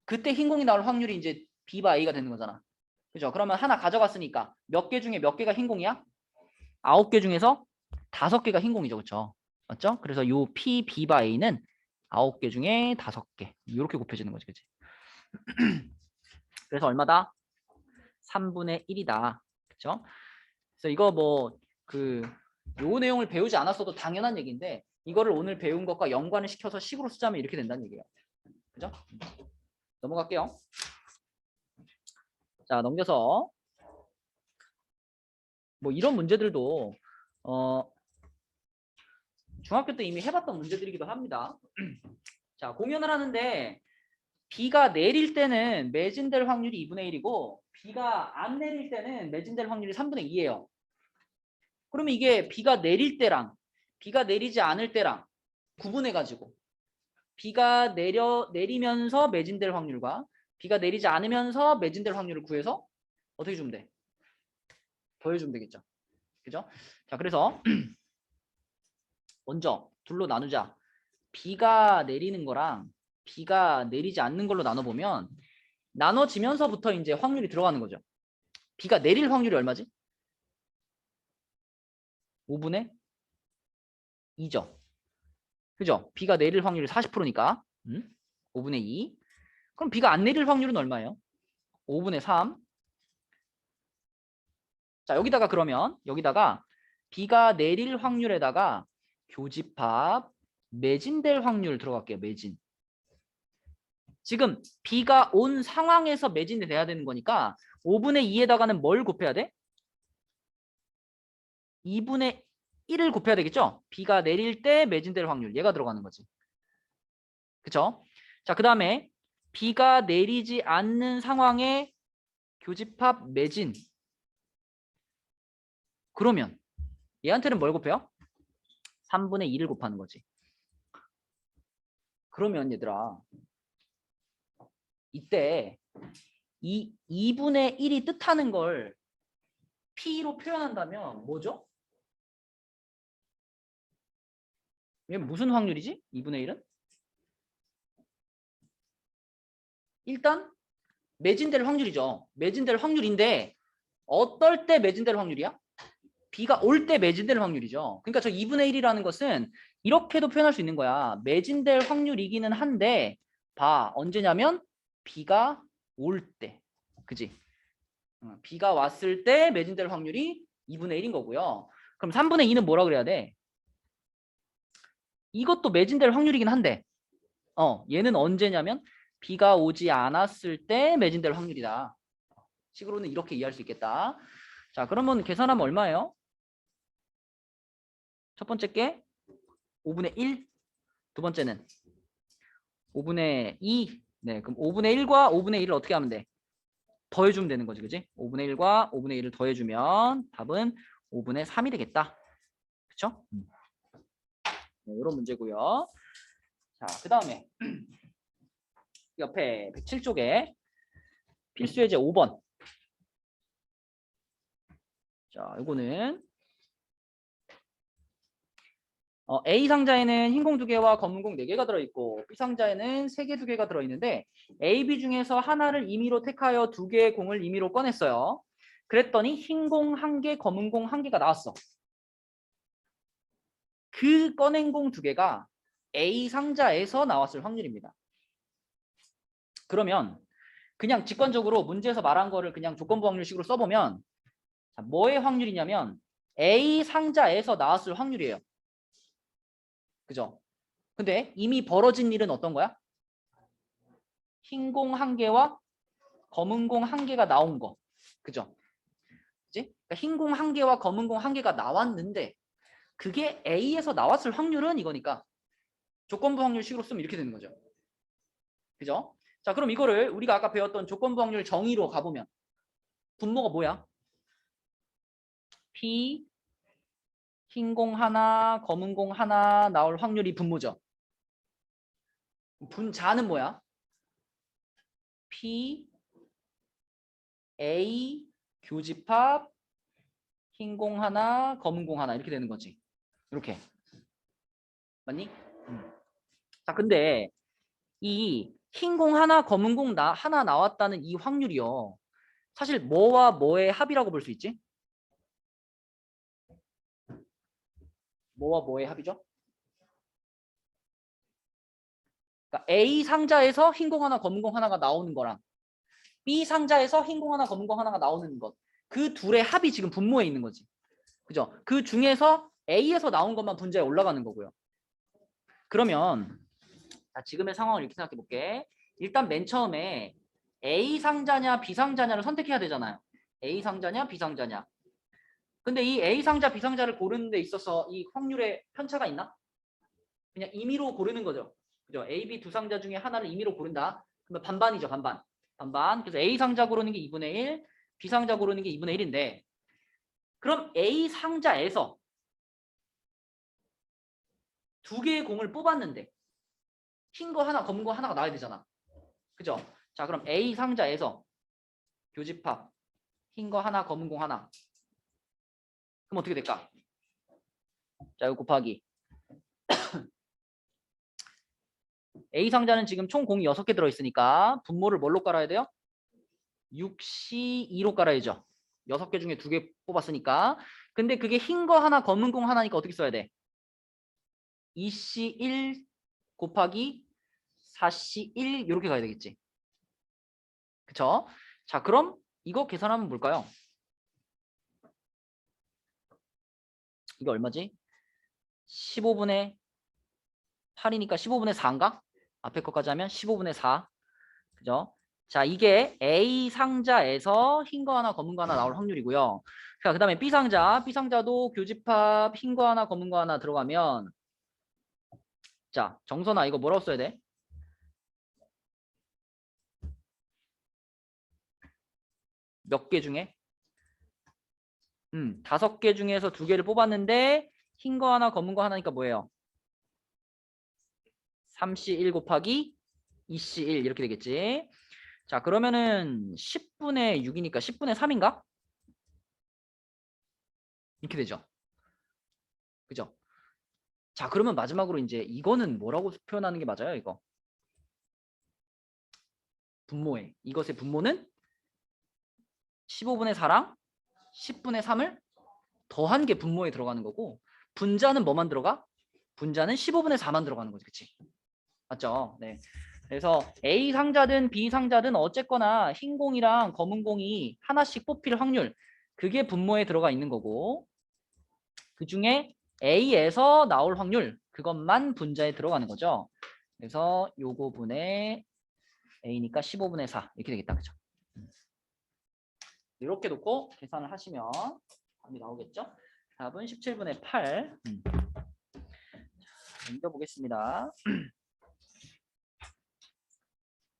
Speaker 1: 그때 흰 공이 나올 확률이 이제 B바 A가 되는 거잖아. 그죠? 그러면 하나 가져갔으니까 몇 개 중에 몇 개가 흰 공이야? 9개 중에서 5개가 흰 공이죠. 그렇죠? 맞죠? 그래서 요 P, B바 A는 9개 중에 5개. 이렇게 곱해지는 거지. 그치? 그래서 얼마다? 3분의 1이다. 그쵸? 그래서 이거 요 내용을 배우지 않았어도 당연한 얘기인데 이거를 오늘 배운 것과 연관을 시켜서 식으로 쓰자면 이렇게 된다는 얘기예요. 그죠? 넘어갈게요. 자, 넘겨서 뭐 이런 문제들도 중학교 때 이미 해봤던 문제들이기도 합니다. 자, 공연을 하는데 비가 내릴 때는 매진될 확률이 2분의 1이고 비가 안 내릴 때는 매진될 확률이 3분의 2예요. 그러면 이게 비가 내릴 때랑 비가 내리지 않을 때랑 구분해가지고 비가 내리면서 매진될 확률과 비가 내리지 않으면서 매진될 확률을 구해서 어떻게 주면 돼? 더해주면 되겠죠. 그죠? 자, 그래서 먼저 둘로 나누자. 비가 내리는 거랑 비가 내리지 않는 걸로 나눠보면 나눠지면서부터 이제 확률이 들어가는 거죠. 비가 내릴 확률이 얼마지? 5분의 2죠. 그죠? 비가 내릴 확률이 40%니까 5분의 2. 그럼 비가 안 내릴 확률은 얼마예요? 5분의 3. 자, 여기다가 그러면 여기다가 비가 내릴 확률에다가 교집합 매진될 확률 들어갈게요. 매진. 지금 비가 온 상황에서 매진이 돼야 되는 거니까 5분의 2에다가는 뭘 곱해야 돼? 2분의 1을 곱해야 되겠죠? 비가 내릴 때 매진될 확률 얘가 들어가는 거지. 그쵸? 자, 그 다음에 비가 내리지 않는 상황에 교집합 매진. 그러면 얘한테는 뭘 곱해요? 3분의 2를 곱하는 거지. 그러면 얘들아 이때 이 2분의 1이 뜻하는 걸 P로 표현한다면 뭐죠? 얘 무슨 확률이지? 2분의 1은? 일단 매진될 확률이죠. 매진될 확률인데 어떨 때 매진될 확률이야? 비가 올 때 매진될 확률이죠. 그러니까 저 2분의 1이라는 것은 이렇게도 표현할 수 있는 거야. 매진될 확률이기는 한데 봐. 언제냐면 비가 올 때. 그지? 비가 왔을 때 매진될 확률이 2분의 1인 거고요. 그럼 3분의 2는 뭐라 그래야 돼? 이것도 매진될 확률이긴 한데 얘는 언제냐면 비가 오지 않았을 때 매진될 확률이다. 식으로는 이렇게 이해할 수 있겠다. 자, 그러면 계산하면 얼마예요? 첫 번째 게 5분의 1, 두 번째는 5분의 2. 네, 그럼 5분의 1과 5분의 1을 어떻게 하면 돼? 더해주면 되는 거지, 그지? 5분의 1과 5분의 1을 더해주면 답은 5분의 3이 되겠다. 그쵸? 네, 이런 문제고요. 자, 그 다음에 옆에 107쪽에 필수 예제 5번. 자, 이거는 A 상자에는 흰 공 2개와 검은 공 4개가 들어있고 B 상자에는 3개 2개가 들어있는데 A, B 중에서 하나를 임의로 택하여 2개의 공을 임의로 꺼냈어요. 그랬더니 흰 공 1개, 검은 공 1개가 나왔어. 그 꺼낸 공 2개가 A 상자에서 나왔을 확률입니다. 그러면 그냥 직관적으로 문제에서 말한 거를 그냥 조건부 확률식으로 써보면 자, 뭐의 확률이냐면 A 상자에서 나왔을 확률이에요. 그죠? 근데 이미 벌어진 일은 어떤 거야? 흰 공 1개와 검은 공 1개가 나온 거. 그죠? 그지? 그러니까 흰 공 1개와 검은 공 1개가 나왔는데 그게 A에서 나왔을 확률은 이거니까 조건부 확률식으로 쓰면 이렇게 되는 거죠. 그죠? 자, 그럼 이거를 우리가 아까 배웠던 조건부 확률 정의로 가보면 분모가 뭐야? P 흰 공 하나, 검은 공 하나 나올 확률이 분모죠. 분자는 뭐야? P A 교집합 흰 공 하나, 검은 공 하나 이렇게 되는 거지. 이렇게. 맞니? 자, 근데 이 흰 공 하나, 검은 공 하나 나왔다는 이 확률이요. 사실 뭐와 뭐의 합이라고 볼 수 있지? 뭐와 뭐의 합이죠? 그러니까 A 상자에서 흰 공 하나, 검은 공 하나가 나오는 거랑 B 상자에서 흰 공 하나, 검은 공 하나가 나오는 것. 그 둘의 합이 지금 분모에 있는 거지. 그죠? 그 중에서 A에서 나온 것만 분자에 올라가는 거고요. 그러면 자, 지금의 상황을 이렇게 생각해 볼게. 일단 맨 처음에 A 상자냐 B 상자냐를 선택해야 되잖아요. A 상자냐 B 상자냐. 근데 이 A 상자 B 상자를 고르는 데 있어서 이 확률에 편차가 있나? 그냥 임의로 고르는 거죠. 그죠? A, B 두 상자 중에 하나를 임의로 고른다. 그러면 반반이죠, 반반. 반반. 그래서 A 상자 고르는 게 2분의 1, B 상자 고르는 게 2분의 1인데 그럼 A 상자에서 두 개의 공을 뽑았는데 흰 거 하나, 검은 거 하나가 나와야 되잖아. 그죠? 자, 그럼 A 상자에서 교집합 흰 거 하나, 검은 공 하나. 그럼 어떻게 될까? 자, 이거 곱하기. A 상자는 지금 총 공이 6개 들어있으니까 분모를 뭘로 깔아야 돼요? 6C2로 깔아야죠. 6개 중에 2개 뽑았으니까. 근데 그게 흰 거 하나, 검은 공 하나니까 어떻게 써야 돼? 2C1 곱하기 4C1 이렇게 가야 되겠지. 그쵸? 자, 그럼 이거 계산하면 뭘까요? 이게 얼마지? 15분의 8이니까 15분의 4인가? 앞에 것까지 하면 15분의 4. 그죠? 자, 이게 A 상자에서 흰 거 하나, 검은 거 하나 나올 확률이고요. 자, 그 다음에 B 상자. B 상자도 교집합 흰 거 하나, 검은 거 하나 들어가면 자, 정선아 이거 뭐라고 써야 돼? 몇 개 중에? 5개 중에서 2개를 뽑았는데 흰 거 하나, 검은 거 하나니까 뭐예요? 3C1 곱하기 2C1 이렇게 되겠지. 자, 그러면은 10분의 6이니까 10분의 3인가? 이렇게 되죠. 그죠? 자, 그러면 마지막으로 이제 이거는 뭐라고 표현하는 게 맞아요, 이거? 분모에. 이것의 분모는 15분의 4랑 10분의 3을 더한 게 분모에 들어가는 거고 분자는 뭐만 들어가? 분자는 15분의 4만 들어가는 거지. 그치? 맞죠? 네. 그래서 A 상자든 B 상자든 어쨌거나 흰 공이랑 검은 공이 하나씩 뽑힐 확률 그게 분모에 들어가 있는 거고 그 중에 A에서 나올 확률 그것만 분자에 들어가는 거죠. 그래서 요거 분의 A니까 15분의 4 이렇게 되겠다. 그죠? 이렇게 놓고 계산을 하시면 답이 나오겠죠? 답은 17분의 8. 넘겨보겠습니다.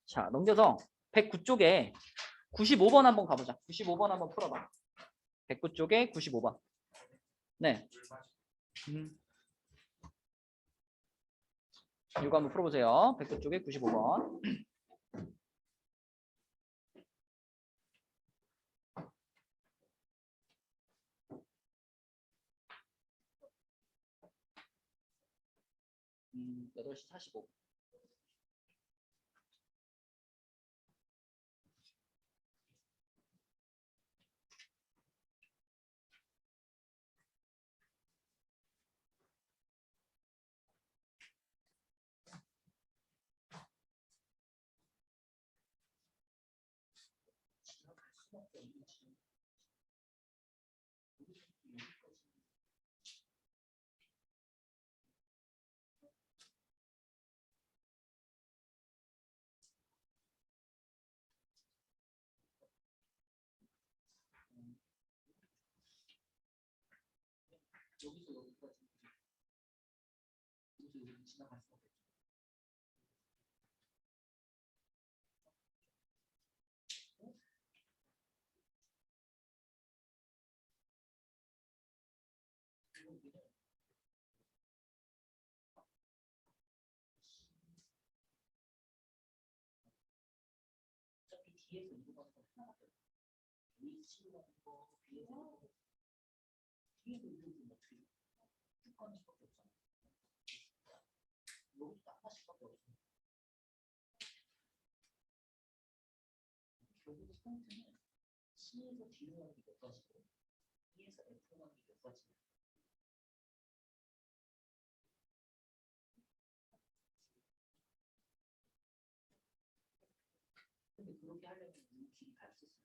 Speaker 1: 자, 넘겨서 109쪽에 95번 한번 가보자. 95번 한번 풀어봐. 109쪽에 95번. 네. 이거 한번 풀어보세요. 109쪽에 95번. 음, 8시 45분. 여기서 여기까지. 여기서 여기 지나갈 수 없겠죠. 어차피 뒤에서 이거 가는 거 하나밖에 없어. 여기 치고 가는 거 뒤에서 이거 좀 어떻게 쭉 가는 수밖에 없잖아. 여기도 하나씩밖에 없어. 결국 포인트는 C에서 D로 가는 게 몇 가지고 D에서 F로 가는 게 몇 가지. 그렇게 하려면 이 길이 같았어야지.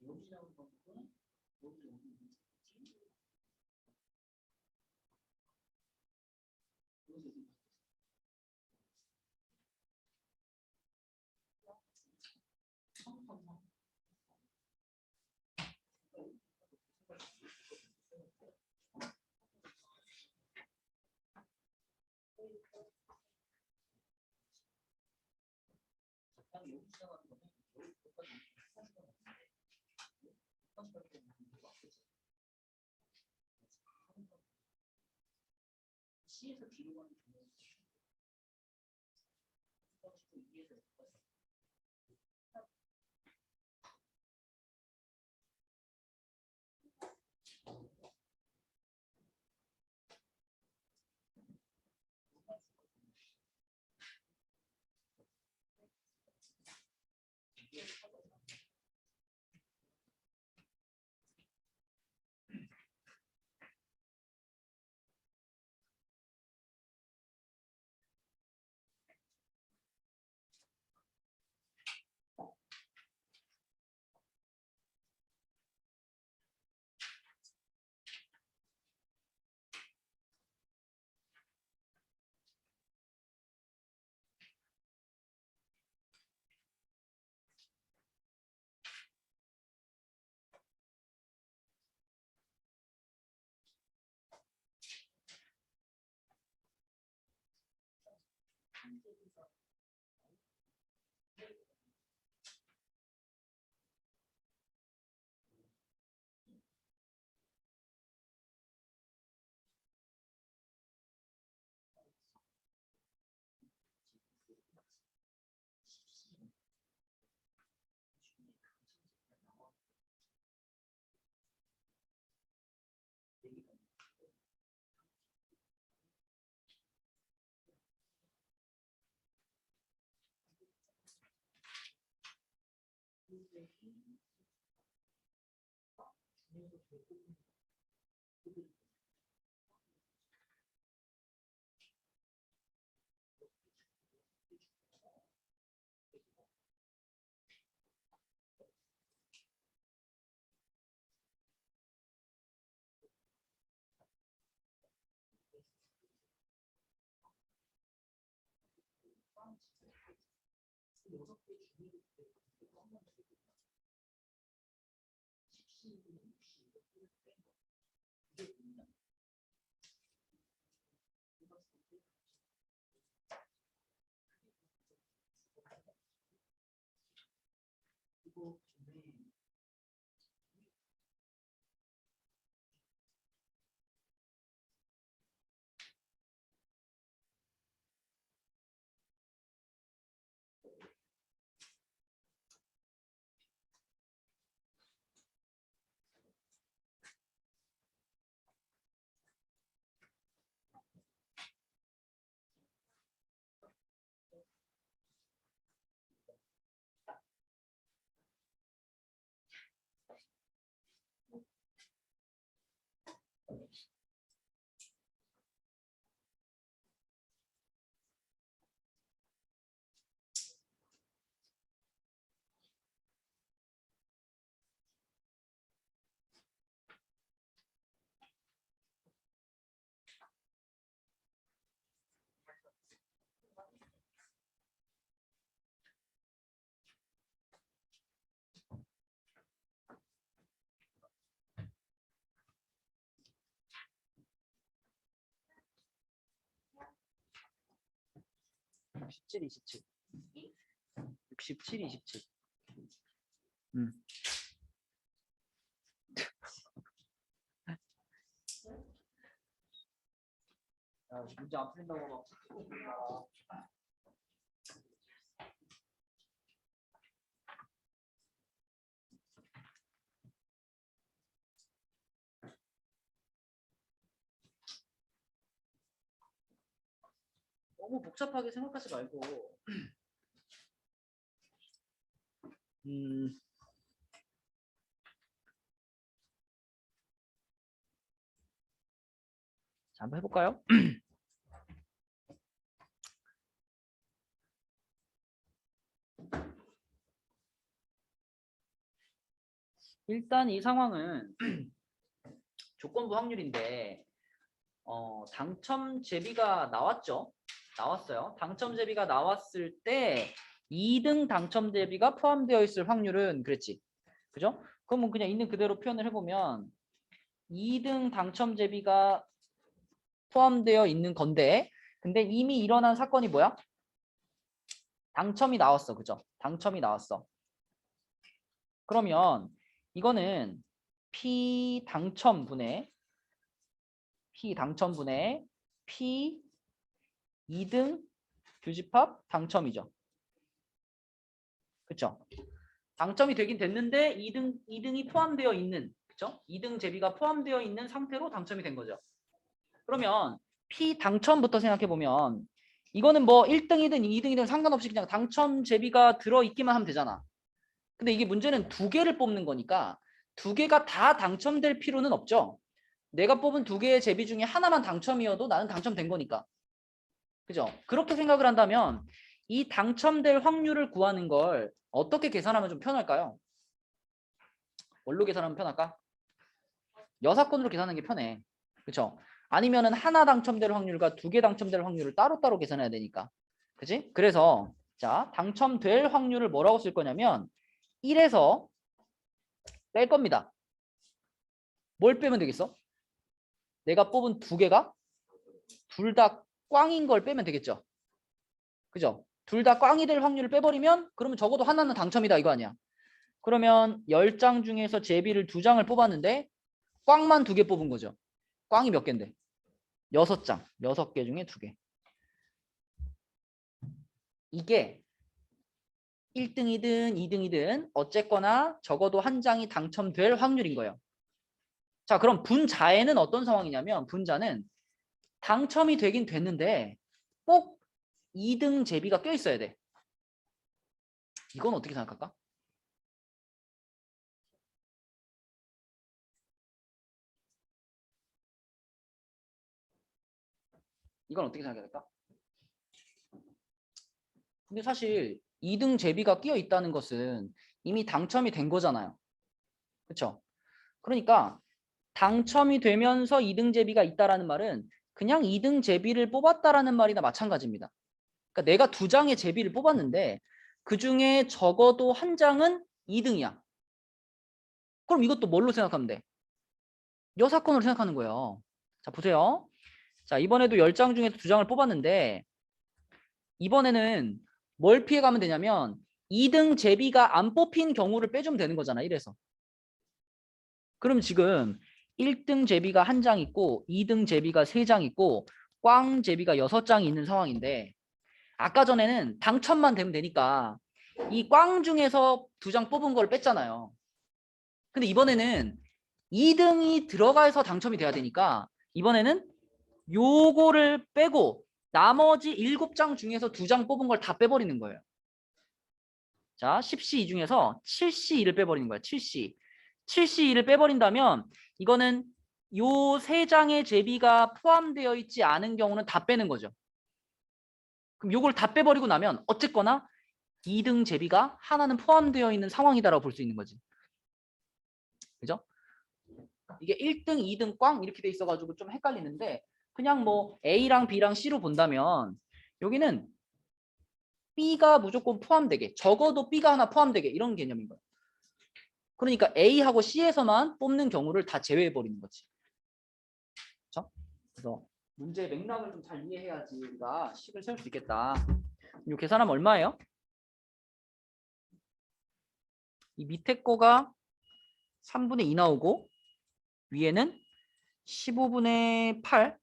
Speaker 1: 여기라고 방법은 여기 오는 문제지. 여기 여기 시작하는 거는 여기까지 하는 건 없는데 여기까지 C에서 D로 가는 경우는 E에서 (67, 27) 67, 27. 야, 문제 안 풀린다고 막. 너무 복잡하게 생각하지 말고 자, 한번 해볼까요? 일단 이 상황은 조건부 확률인데 당첨 제비가 나왔죠? 나왔어요. 당첨 제비가 나왔을 때 2등 당첨 제비가 포함되어 있을 확률은 그랬지. 그죠? 그러면 그냥 있는 그대로 표현을 해보면 2등 당첨 제비가 포함되어 있는 건데 근데 이미 일어난 사건이 뭐야? 당첨이 나왔어. 그죠? 당첨이 나왔어. 그러면 이거는 피당첨분의 P 2등 교집합 당첨이죠. 그쵸? 당첨이 되긴 됐는데 2등이 포함되어 있는, 그쵸? 2등 제비가 포함되어 있는 상태로 당첨이 된 거죠. 그러면 피당첨부터 생각해보면 이거는 뭐 1등이든 2등이든 상관없이 그냥 당첨 제비가 들어있기만 하면 되잖아. 근데 이게 문제는 두 개를 뽑는 거니까 두 개가 다 당첨될 필요는 없죠. 내가 뽑은 두 개의 제비 중에 하나만 당첨이어도 나는 당첨된 거니까. 그죠? 그렇게 생각을 한다면 이 당첨될 확률을 구하는 걸 어떻게 계산하면 좀 편할까요? 뭘로 계산하면 편할까? 여사건으로 계산하는 게 편해. 그쵸? 아니면은 하나 당첨될 확률과 두 개 당첨될 확률을 따로따로 계산해야 되니까. 그치? 그래서 자, 당첨될 확률을 뭐라고 쓸 거냐면 1에서 뺄 겁니다. 뭘 빼면 되겠어? 내가 뽑은 두 개가 둘 다 꽝인 걸 빼면 되겠죠. 그죠? 둘 다 꽝이 될 확률을 빼버리면 그러면 적어도 하나는 당첨이다 이거 아니야. 그러면 10장 중에서 제비를 2장을 뽑았는데 꽝만 2개 뽑은 거죠. 꽝이 몇 개인데? 6장. 6개 중에 2개. 이게 1등이든 2등이든 어쨌거나 적어도 한 장이 당첨될 확률인 거예요. 자, 그럼 분자에는 어떤 상황이냐면 분자는 당첨이 되긴 됐는데 꼭 2등 제비가 껴있어야 돼. 이건 어떻게 생각할까? 이건 어떻게 생각해야 될까? 근데 사실 2등 제비가 끼어 있다는 것은 이미 당첨이 된 거잖아요. 그렇죠? 그러니까 당첨이 되면서 2등 제비가 있다라는 말은 그냥 2등 제비를 뽑았다라는 말이나 마찬가지입니다. 그러니까 내가 2장의 제비를 뽑았는데 그중에 적어도 한 장은 2등이야. 그럼 이것도 뭘로 생각하면 돼? 여사건으로 생각하는 거예요. 자, 보세요. 자, 이번에도 10장 중에서 2장을 뽑았는데 이번에는 뭘 피해가면 되냐면 2등 제비가 안 뽑힌 경우를 빼주면 되는 거잖아. 이래서. 그럼 지금 1등 제비가 한 장 있고 2등 제비가 3장 있고 꽝 제비가 6장이 있는 상황인데 아까 전에는 당첨만 되면 되니까 이 꽝 중에서 2장 뽑은 걸 뺐잖아요. 근데 이번에는 2등이 들어가서 당첨이 돼야 되니까 이번에는 요거를 빼고 나머지 7장 중에서 2장 뽑은 걸 다 빼버리는 거예요. 자, 10C 중에서 7C2를 빼버리는 거야. 7C. 7C2를 빼버린다면 이거는 요 3장의 제비가 포함되어 있지 않은 경우는 다 빼는 거죠. 그럼 요걸 다 빼버리고 나면 어쨌거나 2등 제비가 하나는 포함되어 있는 상황이다라고 볼 수 있는 거지. 그죠? 이게 1등, 2등 꽝 이렇게 돼 있어가지고 좀 헷갈리는데 그냥 뭐 A랑 B랑 C로 본다면 여기는 B가 무조건 포함되게 적어도 B가 하나 포함되게 이런 개념인 거예요. 그러니까 A하고 C에서만 뽑는 경우를 다 제외해버리는 거지. 그렇죠? 그래서 문제의 맥락을 좀 잘 이해해야지 우리가 식을 세울 수 있겠다. 이 계산하면 얼마예요? 이 밑에 거가 3분의 2 나오고 위에는 15분의 8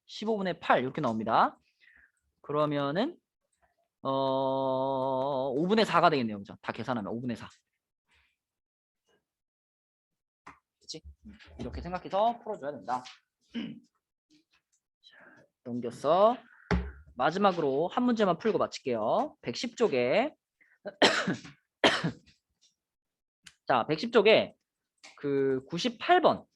Speaker 1: 15분의 8 이렇게 나옵니다. 그러면은 5분의 4가 되겠네요. 그죠? 다 계산하면 5분의 4. 그치? 이렇게 생각해서 풀어줘야 된다. 넘겼어. 마지막으로 한 문제만 풀고 마칠게요. 110쪽에 자, 110쪽에 그 98번.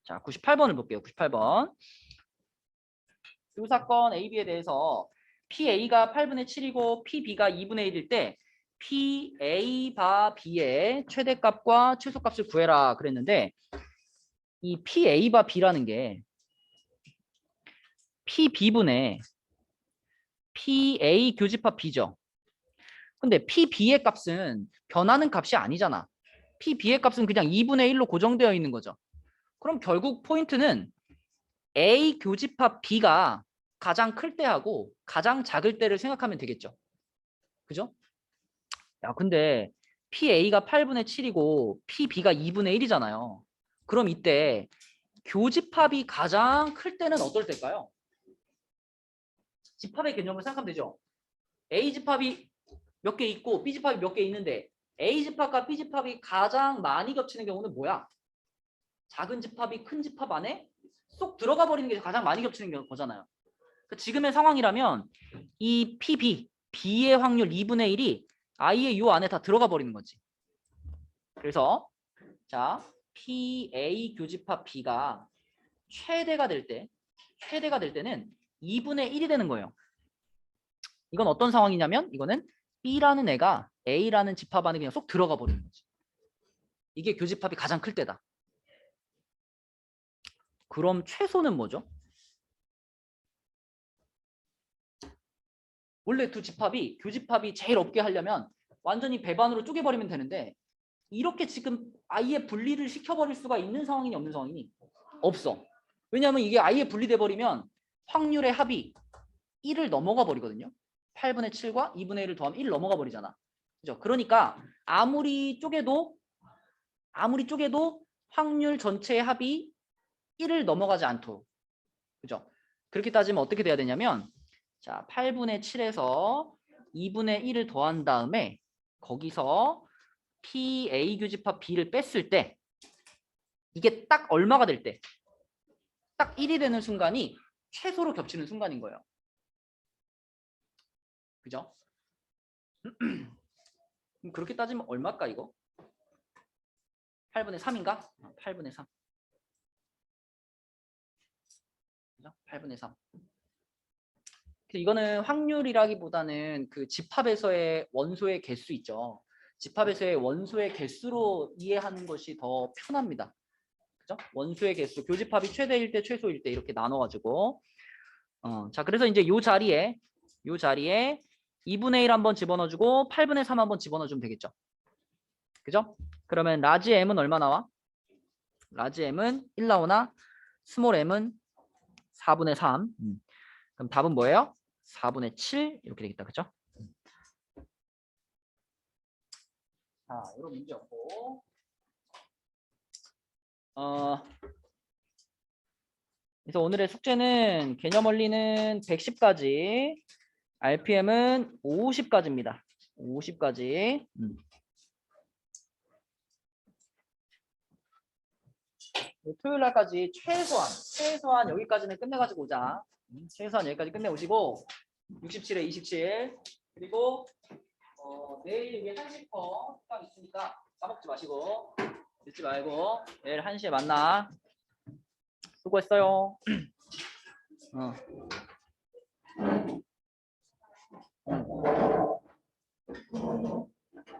Speaker 1: 자, 98번을 볼게요. 98번. 이 사건 AB에 대해서 PA가 8분의 7이고 PB가 2분의 1일 때 PA 바 B의 최대값과 최소값을 구해라 그랬는데 이 PA 바 B라는 게 PB분의 PA 교집합 B죠. 근데 PB의 값은 변하는 값이 아니잖아. PB의 값은 그냥 2분의 1로 고정되어 있는 거죠. 그럼 결국 포인트는 A 교집합 B가 가장 클 때하고 가장 작을 때를 생각하면 되겠죠. 그죠? 야, 근데 PA가 8분의 7이고 PB가 2분의 1이잖아요. 그럼 이때 교집합이 가장 클 때는 어떨 때일까요? 집합의 개념을 생각하면 되죠. A집합이 몇 개 있고 B집합이 몇 개 있는데 A집합과 B집합이 가장 많이 겹치는 경우는 뭐야? 작은 집합이 큰 집합 안에 쏙 들어가 버리는 게 가장 많이 겹치는 거잖아요. 그러니까 지금의 상황이라면 이 PB, B의 확률 2분의 1이 I의 요 안에 다 들어가 버리는 거지. 그래서 자, PA 교집합 B가 최대가 될 때는 2분의 1이 되는 거예요. 이건 어떤 상황이냐면 이거는 B라는 애가 A라는 집합 안에 그냥 쏙 들어가 버리는 거지. 이게 교집합이 가장 클 때다. 그럼 최소는 뭐죠? 원래 두 집합이 교집합이 제일 없게 하려면 완전히 배반으로 쪼개버리면 되는데 이렇게 지금 아예 분리를 시켜버릴 수가 있는 상황이니 없는 상황이니? 없어. 왜냐하면 이게 아예 분리돼 버리면 확률의 합이 1을 넘어가 버리거든요. 8분의 7과 2분의 1을 더하면 1 넘어가 버리잖아. 그죠? 그러니까 아무리 쪼개도 확률 전체의 합이 1을 넘어가지 않도록. 그죠? 그렇게 따지면 어떻게 돼야 되냐면 자, 8분의 7에서 2분의 1을 더한 다음에 거기서 PA 교집합 B를 뺐을 때 이게 딱 얼마가 될 때? 딱 1이 되는 순간이 최소로 겹치는 순간인 거예요. 그죠? 그럼 그렇게 따지면 얼마일까 이거? 8분의 3인가? 8분의 3. 그죠? 8분의 3. 이거는 확률이라기보다는 그 집합에서의 원소의 개수 있죠. 집합에서의 원소의 개수로 이해하는 것이 더 편합니다. 그죠? 원소의 개수, 교집합이 최대일 때, 최소일 때 이렇게 나눠가지고 자, 그래서 이제 요 자리에 2분의 1 한번 집어넣어주고 8분의 3 한번 집어넣어주면 되겠죠. 그죠? 그러면 라지 m은 얼마 나와? 라지 m은 1 나오나? 스몰 m은 4분의 3. 그럼 답은 뭐예요? 4분의 7 이렇게 되겠다. 그죠? 자, 이런 문제였고 그래서 오늘의 숙제는 개념 원리는 110까지, RPM은 50까지입니다. 50까지. 토요일 날까지 최소한 여기까지는 끝내가지고 오자. 최소한 여기까지 끝내오시고 67에 27 그리고 내일 이게 1시 딱 있으니까 까먹지 마시고 늦지 말고 내일 1시에 만나. 수고했어요.